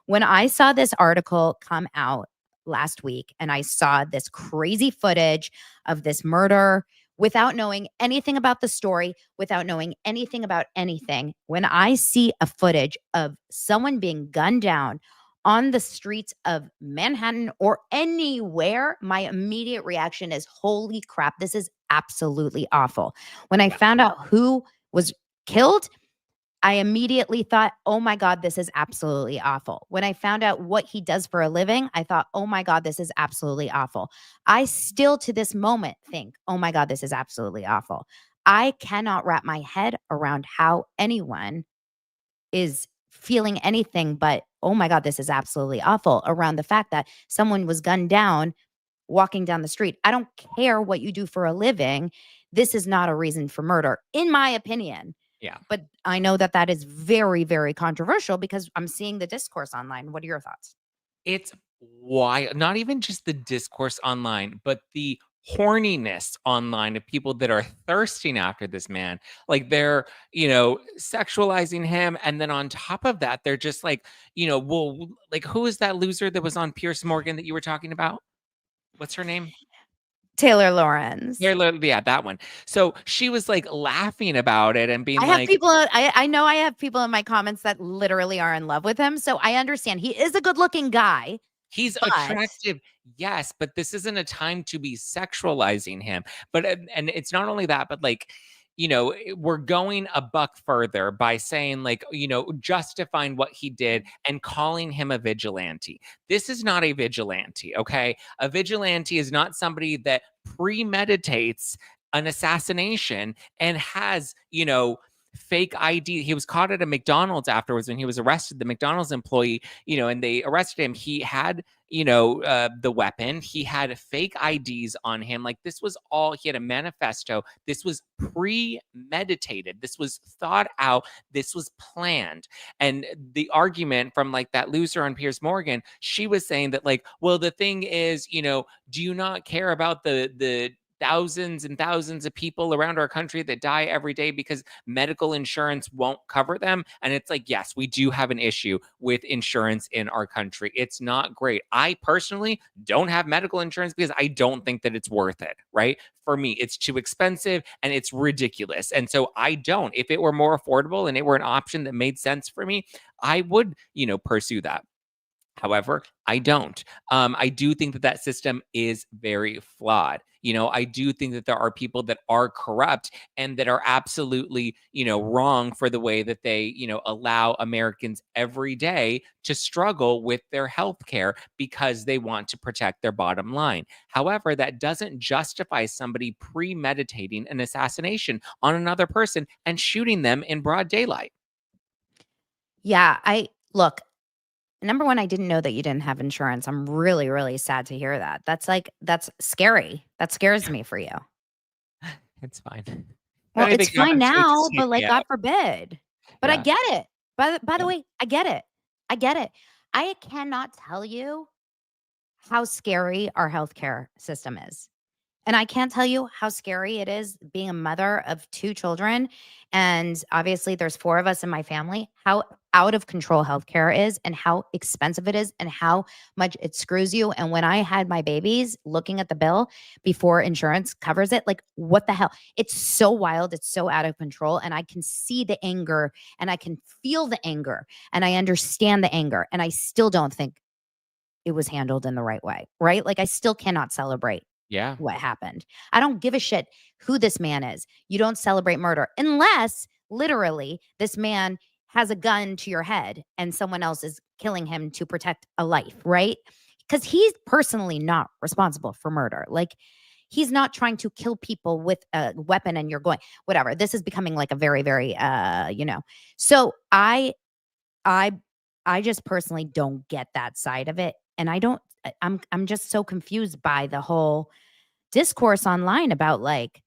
When I saw this article come out last week and I saw this crazy footage of this murder without knowing anything about the story, without knowing anything about anything, when I see a footage of someone being gunned down on the streets of Manhattan or anywhere, my immediate reaction is, holy crap, this is absolutely awful. When I yeah. found out who was killed, I immediately thought, oh my God, this is absolutely awful. When I found out what he does for a living, I thought, oh my God, this is absolutely awful. I still to this moment think, oh my God, this is absolutely awful. I cannot wrap my head around how anyone is feeling anything but, oh my God, this is absolutely awful around the fact that someone was gunned down walking down the street. I don't care what you do for a living. This is not a reason for murder, in my opinion. Yeah. But I know that that is very, very controversial because I'm seeing the discourse online. What are your thoughts? It's why not even just the discourse online, but the horniness online of people that are thirsting after this man. Like they're, sexualizing him. And then on top of that, they're just like, well, like who is that loser that was on Pierce Morgan that you were talking about? What's her name? Taylor Lawrence. Yeah, that one. So she was like laughing about it and being I have like, people, I know I have people in my comments that literally are in love with him. So I understand he is a good looking guy, he's but attractive, yes, but this isn't a time to be sexualizing him. But and it's not only that, but like, we're going a buck further by saying like, justifying what he did and calling him a vigilante. This is not a vigilante, okay? A vigilante is not somebody that premeditates an assassination and has, fake ID. He was caught at a McDonald's afterwards when he was arrested. The McDonald's employee, and they arrested him. He had, the weapon. He had fake IDs on him. Like this was all, he had a manifesto. This was premeditated. This was thought out. This was planned. And the argument from like that loser on Piers Morgan, she was saying that like, well, the thing is, do you not care about the thousands and thousands of people around our country that die every day because medical insurance won't cover them? And it's like, yes, we do have an issue with insurance in our country. It's not great. I personally don't have medical insurance because I don't think that it's worth it, right? For me, it's too expensive and it's ridiculous. And so I don't. If it were more affordable and it were an option that made sense for me, I would, pursue that. However, I don't. I do think that that system is very flawed. I do think that there are people that are corrupt and that are absolutely, wrong for the way that they, allow Americans every day to struggle with their health care because they want to protect their bottom line. However, that doesn't justify somebody premeditating an assassination on another person and shooting them in broad daylight. Yeah, I look, number 1, I didn't know that you didn't have insurance. I'm really, really sad to hear that. That's scary. That scares me for you. It's fine. If Well, it's anything fine happens to me, now, just take but, me like, God out. forbid. But I Yeah. get it. By the Yeah. way, I get it. I get it. I cannot tell you how scary our healthcare system is. And I can't tell you how scary it is being a mother of 2 children, and obviously there's 4 of us in my family, how out of control healthcare is and how expensive it is and how much it screws you, and when I had my babies, looking at the bill before insurance covers it, like, what the hell? It's so wild, it's so out of control, and I can see the anger, and I can feel the anger, and I understand the anger, and I still don't think it was handled in the right way, right? Like, I still cannot celebrate Yeah. what happened. I don't give a shit who this man is. You don't celebrate murder unless literally this man has a gun to your head and someone else is killing him to protect a life, right? Because he's personally not responsible for murder. Like, he's not trying to kill people with a weapon and you're going, whatever. This is becoming like a very, very, So I, I just personally don't get that side of it. And I don't, I'm just so confused by the whole discourse online about like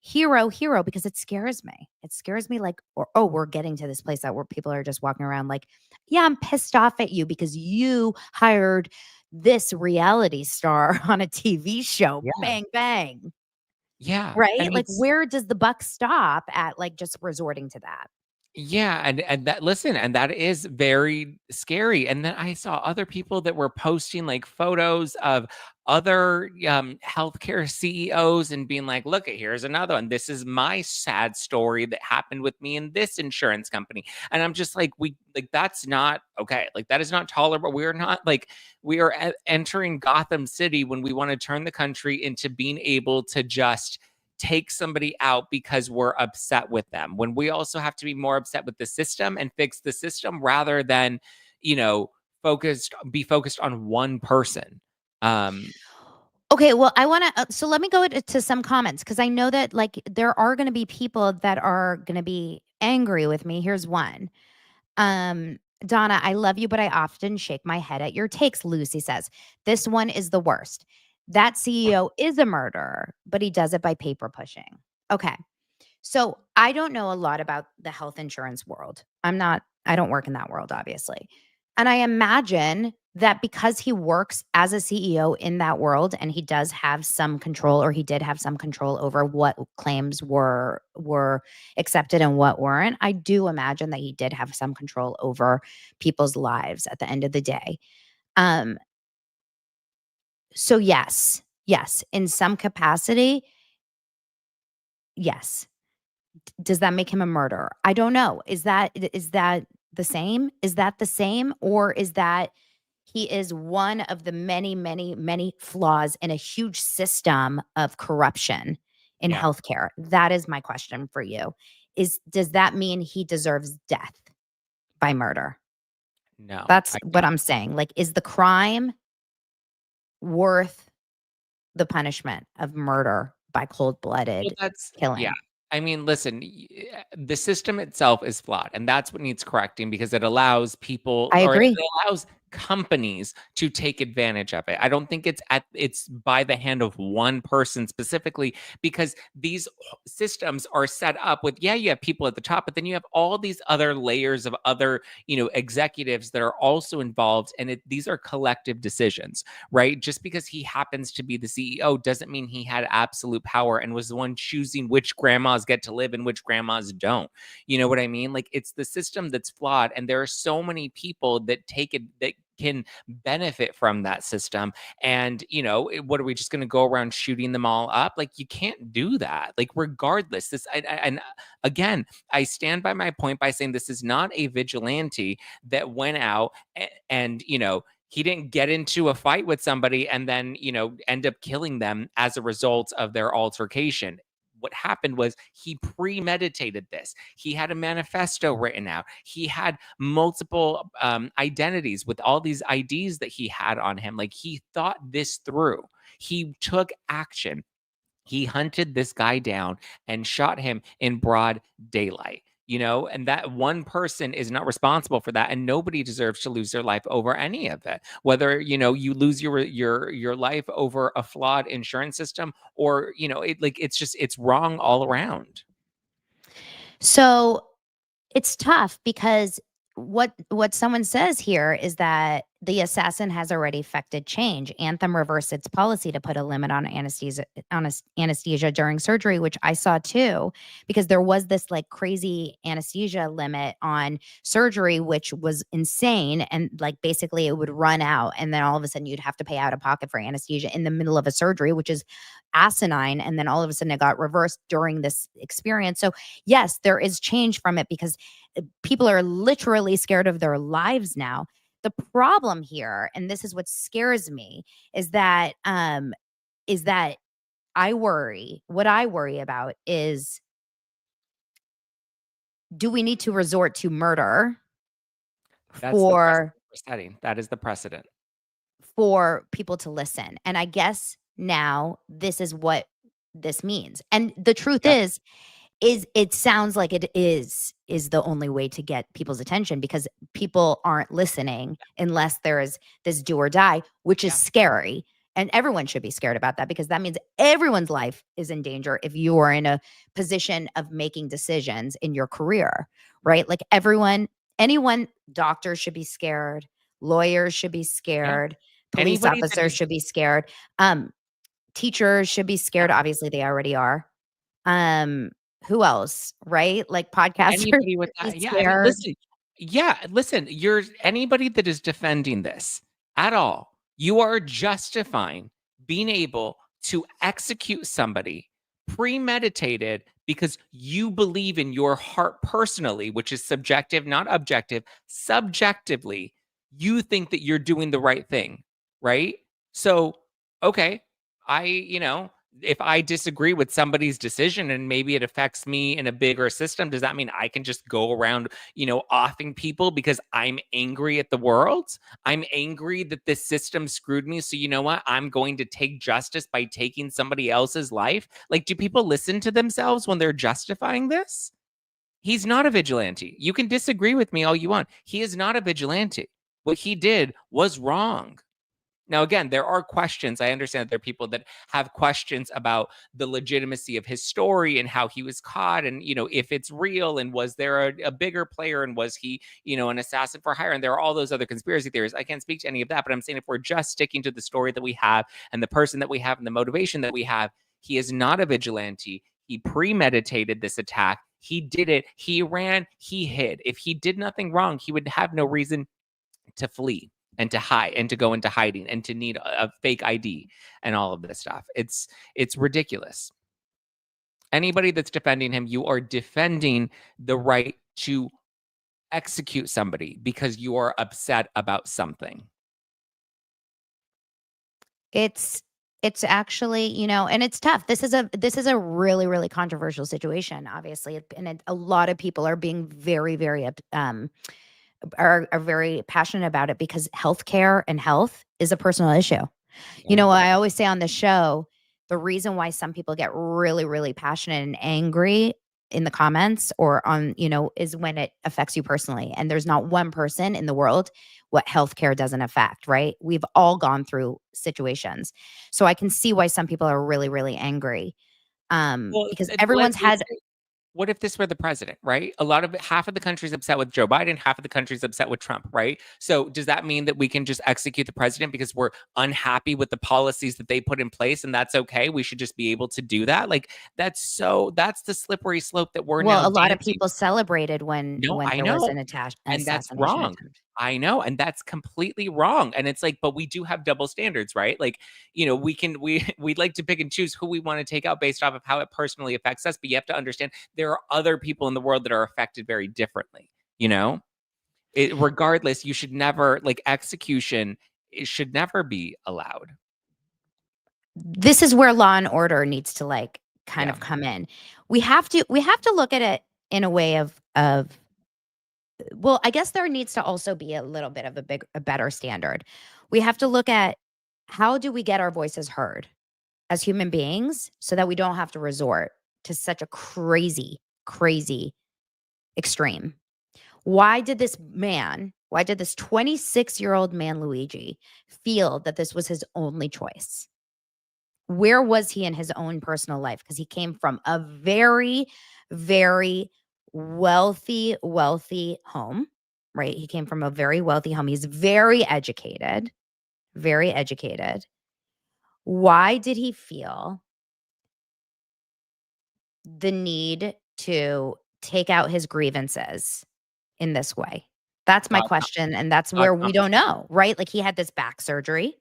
hero because it scares me. It scares me like or oh, we're getting to this place that where people are just walking around like, yeah, I'm pissed off at you because you hired this reality star on a TV show. Yeah. Bang bang. Yeah. Right? And Like it's where does the buck stop at like just resorting to that? Yeah, and that listen, and that is very scary, and then I saw other people that were posting, like, photos of other, healthcare CEOs and being like, "Look, here's another one. This is my sad story that happened with me in this insurance company," and I'm just like, "We like, that's not okay. Like, that is not tolerable. We're not like, we are entering Gotham City when we wanna turn the country into being able to just take somebody out because we're upset with them, when we also have to be more upset with the system and fix the system rather than, you know, focused on one person. Um, Okay, well, I want to. So let me go to some comments because I know that like there are going to be people that are going to be angry with me. Here's one. Um, Donna, I love you, but I often shake my head at your takes. Lucy says this one is the worst. That CEO is a murderer, but he does it by paper pushing. Okay. So I don't know a lot about the health insurance world. I don't work in that world, obviously. And I imagine that because he works as a CEO in that world and he does have some control or he did have some control over what claims were accepted and what weren't, I do imagine that he did have some control over people's lives at the end of the day. Um, so yes, in some capacity, yes. Does that make him a murderer? I don't know. Is that the same? Is that the same? Or is that he is one of the many, many, many flaws in a huge system of corruption in yeah, healthcare? That is my question for you. Does that mean he deserves death by murder? no, That's I what don't. I'm saying. Like, is the crime worth the punishment of murder by Well, cold-blooded that's yeah. killing? I mean, listen, the system itself is flawed, and that's what needs correcting because it allows people I or it agree. allows companies to take advantage of it. I don't think it's by the hand of one person specifically because these systems are set up with yeah, you have people at the top, but then you have all these other layers of other, executives that are also involved and these are collective decisions, right? Just because he happens to be the CEO doesn't mean he had absolute power and was the one choosing which grandmas get to live and which grandmas don't. You know what I mean? Like it's the system that's flawed, and there are so many people that take it that can benefit from that system. And what are we just going to go around shooting them all up? Like you can't do that. Like regardless, and again, I stand by my point by saying this is not a vigilante that went out and he didn't get into a fight with somebody and then, end up killing them as a result of their altercation. What happened was he premeditated this. He had a manifesto written out. He had multiple identities with all these IDs that he had on him. Like he thought this through. He took action. He hunted this guy down and shot him in broad daylight. and that one person is not responsible for that, and nobody deserves to lose their life over any of it. Whether, you lose your life over a flawed insurance system, or, it's wrong all around. So it's tough because what someone says here is that the assassin has already effected change. Anthem reversed its policy to put a limit on anesthesia during surgery, which I saw too, because there was this like crazy anesthesia limit on surgery, which was insane. And like basically it would run out, and then all of a sudden you'd have to pay out of pocket for anesthesia in the middle of a surgery, which is asinine. And then all of a sudden it got reversed during this experience. So yes, there is change from it because people are literally scared of their lives now. The problem here, and this is what scares me, is that what I worry about is, do we need to resort to murder That's the precedent for we're setting. That is the precedent. for people to listen? And I guess now this is what this means. And the truth Yep. is it sounds like it is the only way to get people's attention, because people aren't listening unless there is this do or die, which is Yeah. scary. And everyone should be scared about that, because that means everyone's life is in danger if you are in a position of making decisions in your career, right? Like anyone, doctors should be scared, lawyers should be Yeah. scared, police Anybody that officers is should be scared, um, teachers should be scared. Obviously, they already are. Um, who else, right? Like podcasters Anybody with should that, be yeah, scared. listen, you're anybody that is defending this at all, you are justifying being able to execute somebody premeditated because you believe in your heart personally, which is subjective, not objective. Subjectively, you think that you're doing the right thing, right? So, okay, if I disagree with somebody's decision and maybe it affects me in a bigger system, does that mean I can just go around, offing people because I'm angry at the world? I'm angry that this system screwed me. So, you know what? I'm going to take justice by taking somebody else's life. Like, do people listen to themselves when they're justifying this? He's not a vigilante. You can disagree with me all you want. He is not a vigilante. What he did was wrong. Now, again, there are questions. I understand that there are people that have questions about the legitimacy of his story and how he was caught, and if it's real, and was there a bigger player, and was he an assassin for hire, and there are all those other conspiracy theories. I can't speak to any of that, but I'm saying if we're just sticking to the story that we have and the person that we have and the motivation that we have, he is not a vigilante. He premeditated this attack. He did it. He ran. He hid. If he did nothing wrong, he would have no reason to flee and to hide and to go into hiding and to need a fake ID and all of this stuff. It's ridiculous. Anybody that's defending him, you are defending the right to execute somebody because you are upset about something. It's actually, and it's tough. This is a really, really controversial situation, obviously. And a lot of people are being very, very are very passionate about it, because healthcare and health is a personal issue. Yeah. I always say on the show, the reason why some people get really, really passionate and angry in the comments or on, is when it affects you personally. And there's not one person in the world what healthcare doesn't affect, right? We've all gone through situations. So I can see why some people are really, really angry. Well, Because let's everyone's face had it. What if this were the president, right? Half of the country's upset with Joe Biden, half of the country's upset with Trump, right? So does that mean that we can just execute the president because we're unhappy with the policies that they put in place, and that's okay? We should just be able to do that. Like, that's the slippery slope that we're now well, a lot of dancing. people celebrated when No, I there was know. an And that's assassination wrong. attempt. I know, and that's completely wrong. And it's like, but we do have double standards, right? Like, we'd like to pick and choose who we want to take out based off of how it personally affects us. But you have to understand there are other people in the world that are affected very differently. Regardless, you should never, like, execution, it should never be allowed. This is where law and order needs to like kind Yeah. of come in. We have to look at it in a way of well, I guess there needs to also be a little bit of a better standard. We have to look at, how do we get our voices heard as human beings so that we don't have to resort to such a crazy, crazy extreme. Why did this 26-year-old man, Luigi, feel that this was his only choice? Where was he in his own personal life? Because he came from a very, very wealthy home, right? He came from a very wealthy home. He's very educated, very educated. Why did he feel the need to take out his grievances in this way? That's my God, question, and that's God where we don't know, right? Like, he had this back surgery.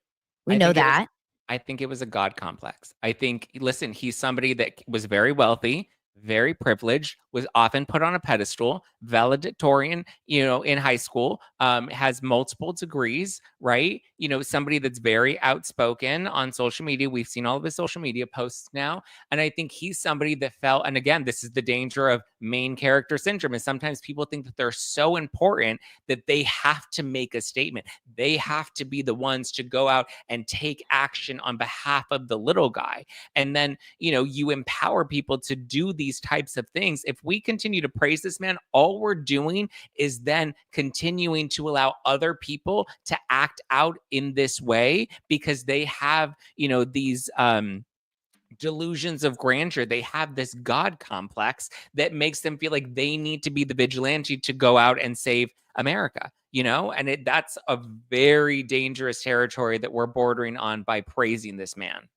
We I know think it was that. I think it was a God complex. I think listen, he's somebody that was very wealthy, very privileged, was often put on a pedestal, valedictorian, in high school, has multiple degrees, right? Somebody that's very outspoken on social media. We've seen all of his social media posts now. And I think he's somebody that felt, and again, this is the danger of main character syndrome, is sometimes people think that they're so important that they have to make a statement. They have to be the ones to go out and take action on behalf of the little guy. And then, you empower people to do these types of things. If we continue to praise this man, all we're doing is then continuing to allow other people to act out in this way because they have, these delusions of grandeur. They have this God complex that makes them feel like they need to be the vigilante to go out and save America, and that's a very dangerous territory that we're bordering on by praising this man.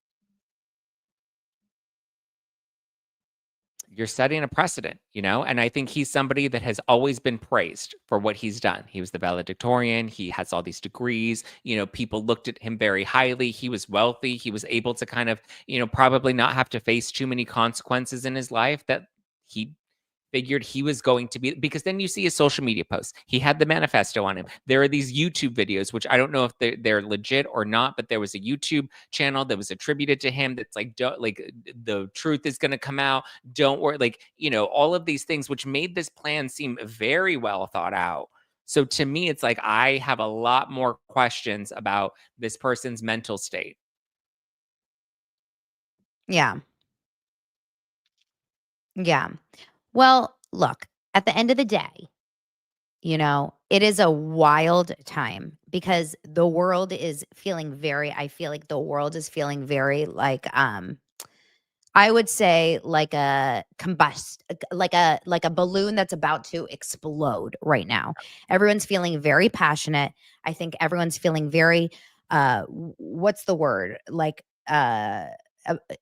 You're setting a precedent, and I think he's somebody that has always been praised for what he's done. He was the valedictorian, he has all these degrees, people looked at him very highly. He was wealthy, he was able to kind of, probably not have to face too many consequences in his life that he figured he was going to be, because then you see his social media posts. He had the manifesto on him. There are these YouTube videos, which I don't know if they're legit or not, but there was a YouTube channel that was attributed to him that's like, don't, like, the truth is going to come out. Don't worry. Like, all of these things, which made this plan seem very well thought out. So to me, it's like I have a lot more questions about this person's mental state. Yeah. Yeah. Well, look, at the end of the day, it is a wild time because the world is feeling I feel like the world is feeling very like, I would say like a like a balloon that's about to explode right now. Everyone's feeling very passionate. I think everyone's feeling very what's the word? Like uh,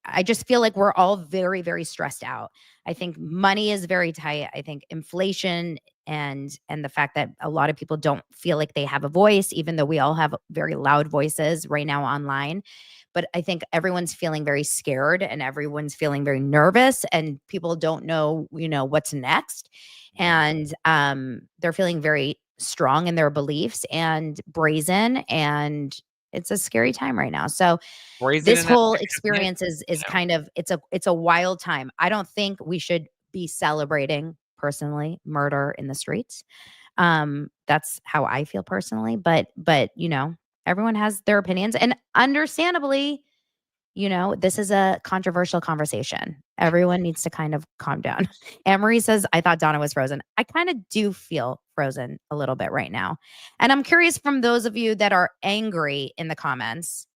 I just feel like we're all very very stressed out. I think money is very tight. I think inflation and the fact that a lot of people don't feel like they have a voice even though we all have very loud voices right now online, but I think everyone's feeling very scared and everyone's feeling very nervous and people don't know, what's next. And they're feeling very strong in their beliefs and brazen, and it's a scary time right now. So Brazen this in a whole negative way, experience is you know. kind of it's a wild time. I don't think we should be celebrating personally murder in the streets. That's how I feel personally, but everyone has their opinions and understandably, this is a controversial conversation. Everyone needs to kind of calm down. Anne Marie says, I thought Donna was frozen. I kind of do feel frozen a little bit right now. And I'm curious from those of you that are angry in the comments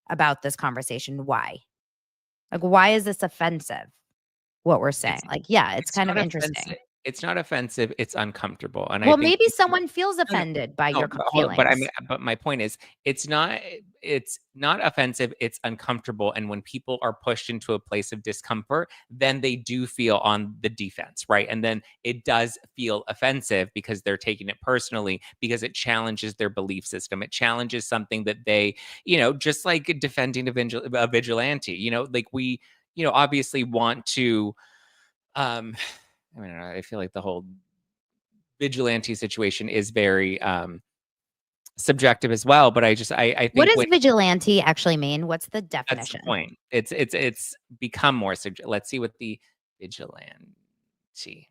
about this conversation, why? Like, why is this offensive? What we're saying? It's Like, yeah, it's it's kind of not interesting. offensive. It's not offensive, it's uncomfortable, and I Well, think maybe people. someone feels No, no, offended by no, your but hold on, but I mean, feelings. but my point is, it's not offensive, it's uncomfortable, and when people are pushed into a place of discomfort, then they do feel on the defense, right? And then it does feel offensive because they're taking it personally, because it challenges their belief system. It challenges something that they, just like defending a vigilante, like we, obviously want to, um, I mean, I feel like the whole vigilante situation is very subjective as well. But I What think does when vigilante actually mean? What's the that's the definition? point. It's become more. Let's see what the vigilante.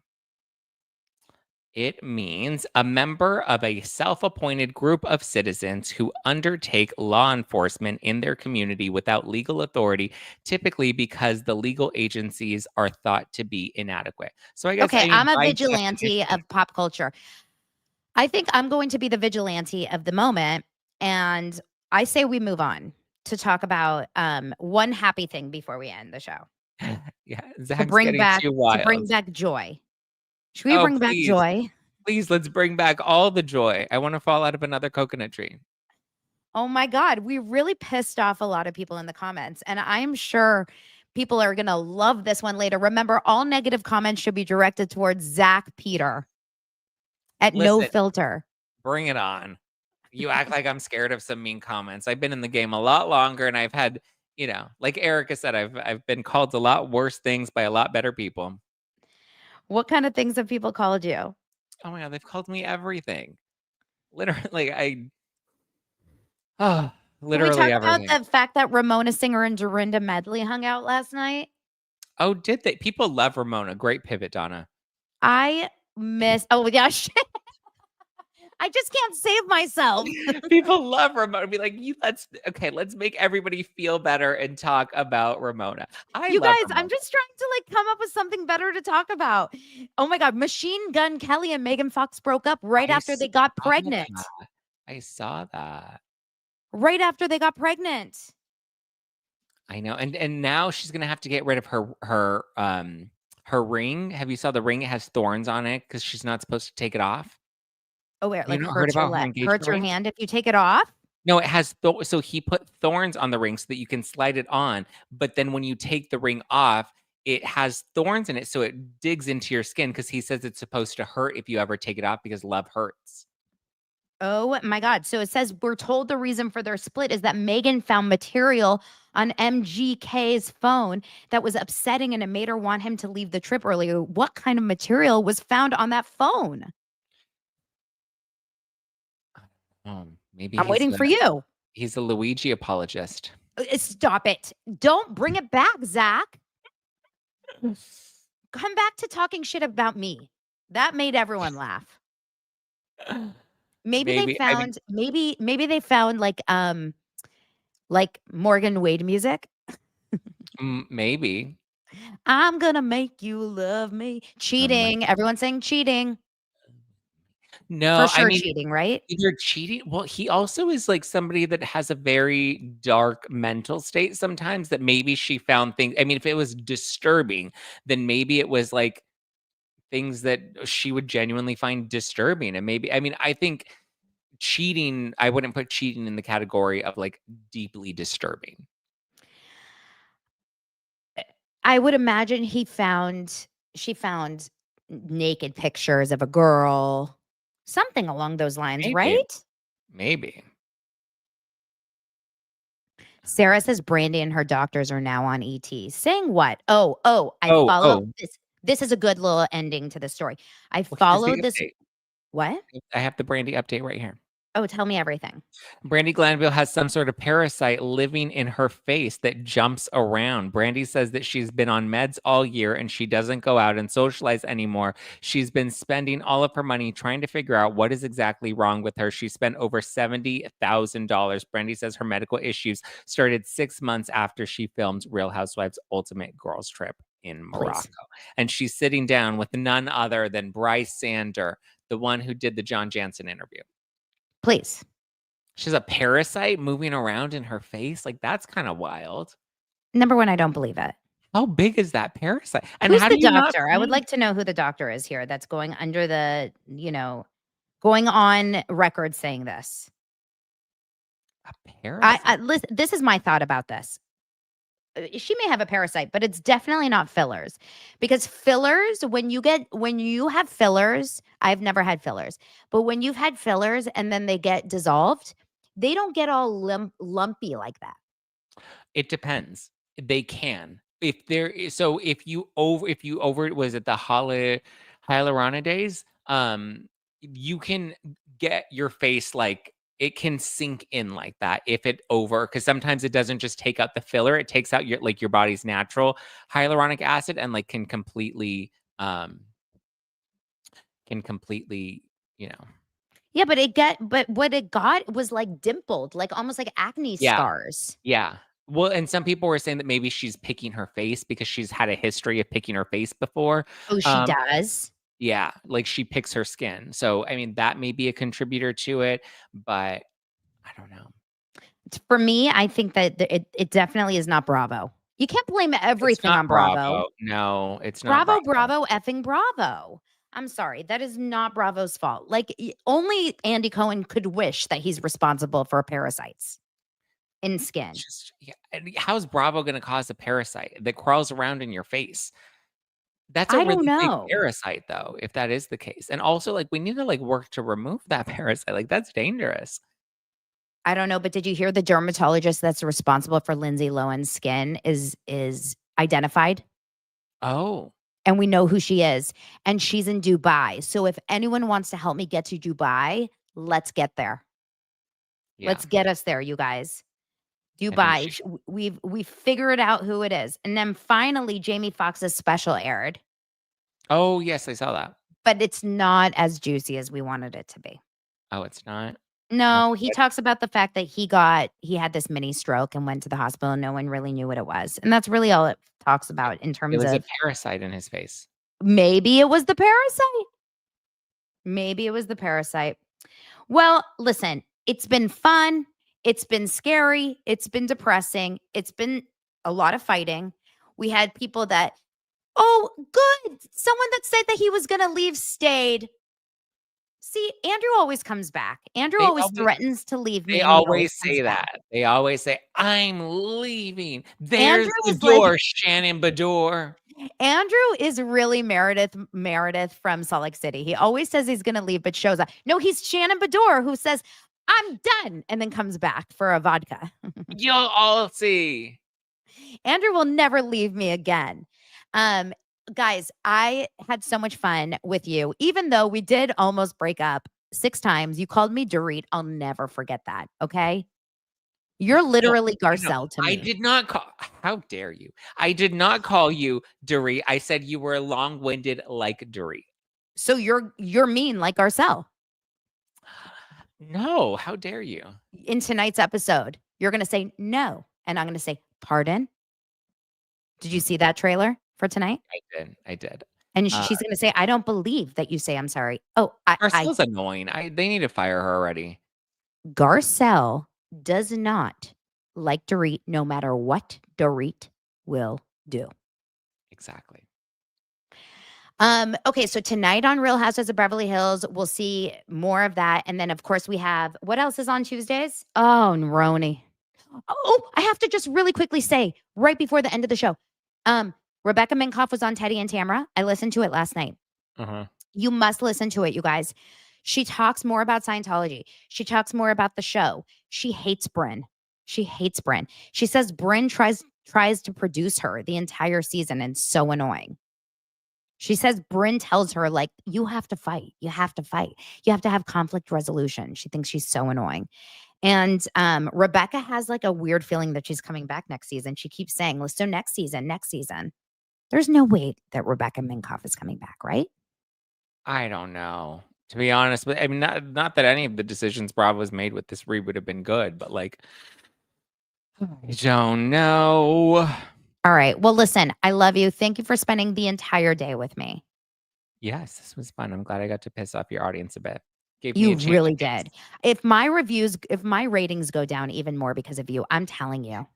It means a member of a self-appointed group of citizens who undertake law enforcement in their community without legal authority, typically because the legal agencies are thought to be inadequate. So I guess, Okay, I mean, I'm a by vigilante definition, of pop culture. I think I'm going to be the vigilante of the moment, and I say we move on to talk about one happy thing before we end the show yeah, to Zach's bring getting back too to bring wild. back joy. Should we Oh, bring back please, joy? please, let's bring back all the joy. I want to fall out of another coconut tree. Oh my God, we really pissed off a lot of people in the comments, and I'm sure people are going to love this one later. Remember, all negative comments should be directed towards Zack Peter at No Listen, Filter. bring it on. You act like I'm scared of some mean comments. I've been in the game a lot longer and I've had, like Erica said, I've been called a lot worse things by a lot better people. What kind of things have people called you? Oh my god, they've called me everything. Literally, oh, Can we literally talk about everything. the fact that Ramona Singer and Dorinda Medley hung out last night? Oh, did they? People love Ramona. Great pivot, Donna. I miss oh, yeah, shit. I just can't save myself. People love Ramona. Be like, let's make everybody feel better and talk about Ramona. I You love guys, I'm Ramona. just trying to, like, come up with something better to talk about. Oh my god, Machine Gun Kelly and Megan Fox broke up right I after saw they got that. pregnant. I saw that. Right after they got pregnant. I know, and now she's gonna have to get rid of her ring. Have you saw the ring? It has thorns on it because she's not supposed to take it off. Oh, wait, Have you like, not heard hurts your about her leg engagement hurts your ring? hand if you take it off? No, it has so he put thorns on the ring so that you can slide it on, but then when you take the ring off, it has thorns in it, so it digs into your skin because he says it's supposed to hurt if you ever take it off because love hurts. Oh my god. So it says we're told the reason for their split is that Megan found material on MGK's phone that was upsetting and it made her want him to leave the trip earlier. What kind of material was found on that phone? Maybe I'm waiting for you. he's a Luigi apologist. Stop it. Don't bring it back, Zach. Come back to talking shit about me. That made everyone laugh. Maybe they Maybe, I mean, found maybe they found like Morgan Wade music. maybe. I'm gonna make you love me. Um, Cheating. Everyone's saying cheating. For no, I sure mean, cheating, right? either cheating, well, he also is like somebody that has a very dark mental state sometimes that maybe she found things. I mean, if it was disturbing, then maybe it was like things that she would genuinely find disturbing. And maybe, I mean, I think cheating, I wouldn't put cheating in the category of like deeply disturbing. I would imagine she found naked pictures of a girl, something along those lines, Maybe, right? maybe. Sarah says Brandy and her doctors are now on ET. Saying what? Oh, I Oh, follow oh, this. This is a good little ending to the story. I well, here's the followed this. update. What? I have the Brandy update right here. Oh, tell me everything. Brandy Glanville has some sort of parasite living in her face that jumps around. Brandy says that she's been on meds all year and she doesn't go out and socialize anymore. She's been spending all of her money trying to figure out what is exactly wrong with her. She spent over $70,000. Brandy says her medical issues started 6 months after she filmed Real Housewives Ultimate Girls Trip in Please. Morocco. And she's sitting down with none other than Bryce Sander, the one who did the John Jansen interview. Please. She's a parasite moving around in her face? Like, that's kinda wild. Number one, I don't believe it. How big is that parasite? And Who's how the do you not doctor? I would find like to know who the doctor is here that's going under going on record saying this. a parasite? Listen, this is my thought about this. She may have a parasite, but it's definitely not fillers because fillers, when you have fillers, I've never had fillers, but when you've had fillers and then they get dissolved, they don't get all lumpy like that. It depends. They can. If there is so if you over was it the hyaluronidase, you can get your face like it can sink in like that if it over because sometimes it doesn't just take out the filler, it takes out your body's natural hyaluronic acid and like can completely, you know. Yeah, but what it got was like dimpled, like almost like acne Yeah. scars. Yeah. Well, and some people were saying that maybe she's picking her face because she's had a history of picking her face before. Oh, she does? Yeah, like she picks her skin. So, I mean, that may be a contributor to it, but I don't know. For me, I think that it definitely is not Bravo. You can't blame It's everything not on Bravo. Bravo. No, it's not Bravo, Bravo. Bravo, effing Bravo. I'm sorry, that is not Bravo's fault. Like, only Andy Cohen could wish that he's responsible for parasites in skin. Just yeah, how's Bravo gonna cause a parasite that crawls around in your face? That's a I don't really big know. parasite though, if that is the case. And also, like, we need to, like, work to remove that parasite, like, that's dangerous. I don't know, but did you hear the dermatologist that's responsible for Lindsay Lohan's skin is identified? Oh, And we know who she is, and she's in Dubai. So if anyone wants to help me get to Dubai, let's get there. yeah, Let's get us there, you guys. I think Dubai. she We've figured out who it is. And then finally Jamie Foxx's special aired, Oh, yes, I saw that. but it's not as juicy as we wanted it to be. Oh, it's not? No, Okay, he what talks about the fact that he had this mini stroke and went to the hospital and no one really knew what it was. And that's really all it talks about in it terms was a of parasite in his face. maybe it was the parasite. Maybe it was the parasite. Well, listen, it's been fun. It's been scary. It's been depressing. It's been a lot of fighting. We had people that, oh, good. Someone that said that he was going to leave stayed. See, Andrew always comes back. Andrew They always always threatens to leave they me and he always always comes say back. that. They always say, "I'm leaving. There's Andrew the is like, door, Shannon Bador." Andrew is really Meredith from Salt Lake City. He always says he's going to leave, but shows up. No, he's Shannon Bador who says, I'm done, and then comes back for a vodka. You'll all see. Andrew will never leave me again. Um, guys, I had so much fun with you, even though we did almost break up 6 times. You called me Dorit. I'll never forget that. Okay. You're No, literally no, Garcelle to I me. did not call how dare you? I did not call you Dorit. I said you were long-winded like Dorit. So you're mean like Garcelle. No, how dare you? In tonight's episode, you're going to say no. And I'm going to say, pardon. Did you see that trailer for tonight? I did. And Uh, she's going to say, I don't believe that you say I'm sorry. Oh, I Garcelle's annoying. They need to fire her already. Garcelle does not like Dorit no matter what Dorit will do. Exactly. Okay, so tonight on Real Housewives of Beverly Hills, we'll see more of that. And then of course we have what else is on Tuesdays? Oh, Neroni. Oh, I have to just really quickly say right before the end of the show. Rebecca Minkoff was on Teddy and Tamara. I listened to it last night. Uh-huh. You must listen to it, you guys. She talks more about Scientology. She talks more about the show. She hates Bryn. She hates Bryn. She says Bryn tries to produce her the entire season and so annoying. She says Bryn tells her, like, you have to fight. You have to fight. You have to have conflict resolution. She thinks she's so annoying. And Rebecca has like a weird feeling that she's coming back next season. She keeps saying, well, so next season, next season. There's no way that Rebecca Minkoff is coming back, right? I don't know. To be honest, but I mean, not that any of the decisions Bravo's made with this read would have been good, but like, I don't know. All right. Well, listen, I love you. Thank you for spending the entire day with me. Yes, this was fun. I'm glad I got to piss off your audience a bit. Gave me You a change really of pace. did. If my ratings go down even more because of you, I'm telling you.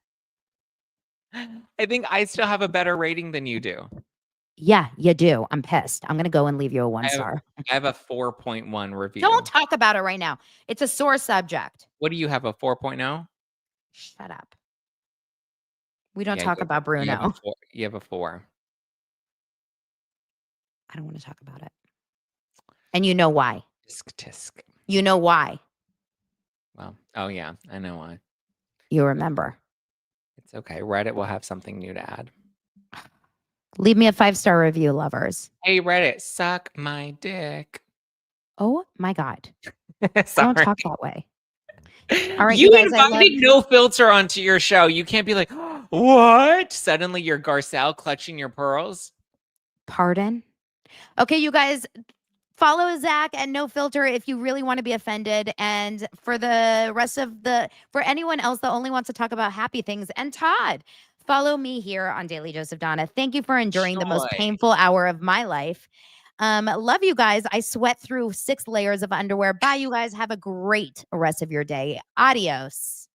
I think I still have a better rating than you do. Yeah, you do. I'm pissed. I'm going to go and leave you a 1-star. I have a 4.1 review. Don't talk about it right now. It's a sore subject. What do you have, a 4.0? Shut up. We don't Yeah, talk about Bruno. You have a 4. I don't want to talk about it. And you know why. Tisk tisk. You know why. Well, oh yeah, I know why. You remember. It's okay. Reddit will have something new to add. Leave me a 5-star review, lovers. Hey, Reddit, suck my dick. Oh my God. Sorry. Don't talk that way. All right, you you guys, I love invited No Filter onto your show. You can't be like, what? Suddenly you're Garcelle clutching your pearls. Pardon? Okay, you guys, Follow Zach and No Filter if you really want to be offended. And for the rest of for anyone else that only wants to talk about happy things, and Todd, follow me here on Daily Dose of Donna. Thank you for enduring the most Joy. painful hour of my life. Love you guys. I sweat through 6 layers of underwear. Bye, you guys. Have a great rest of your day. Adios.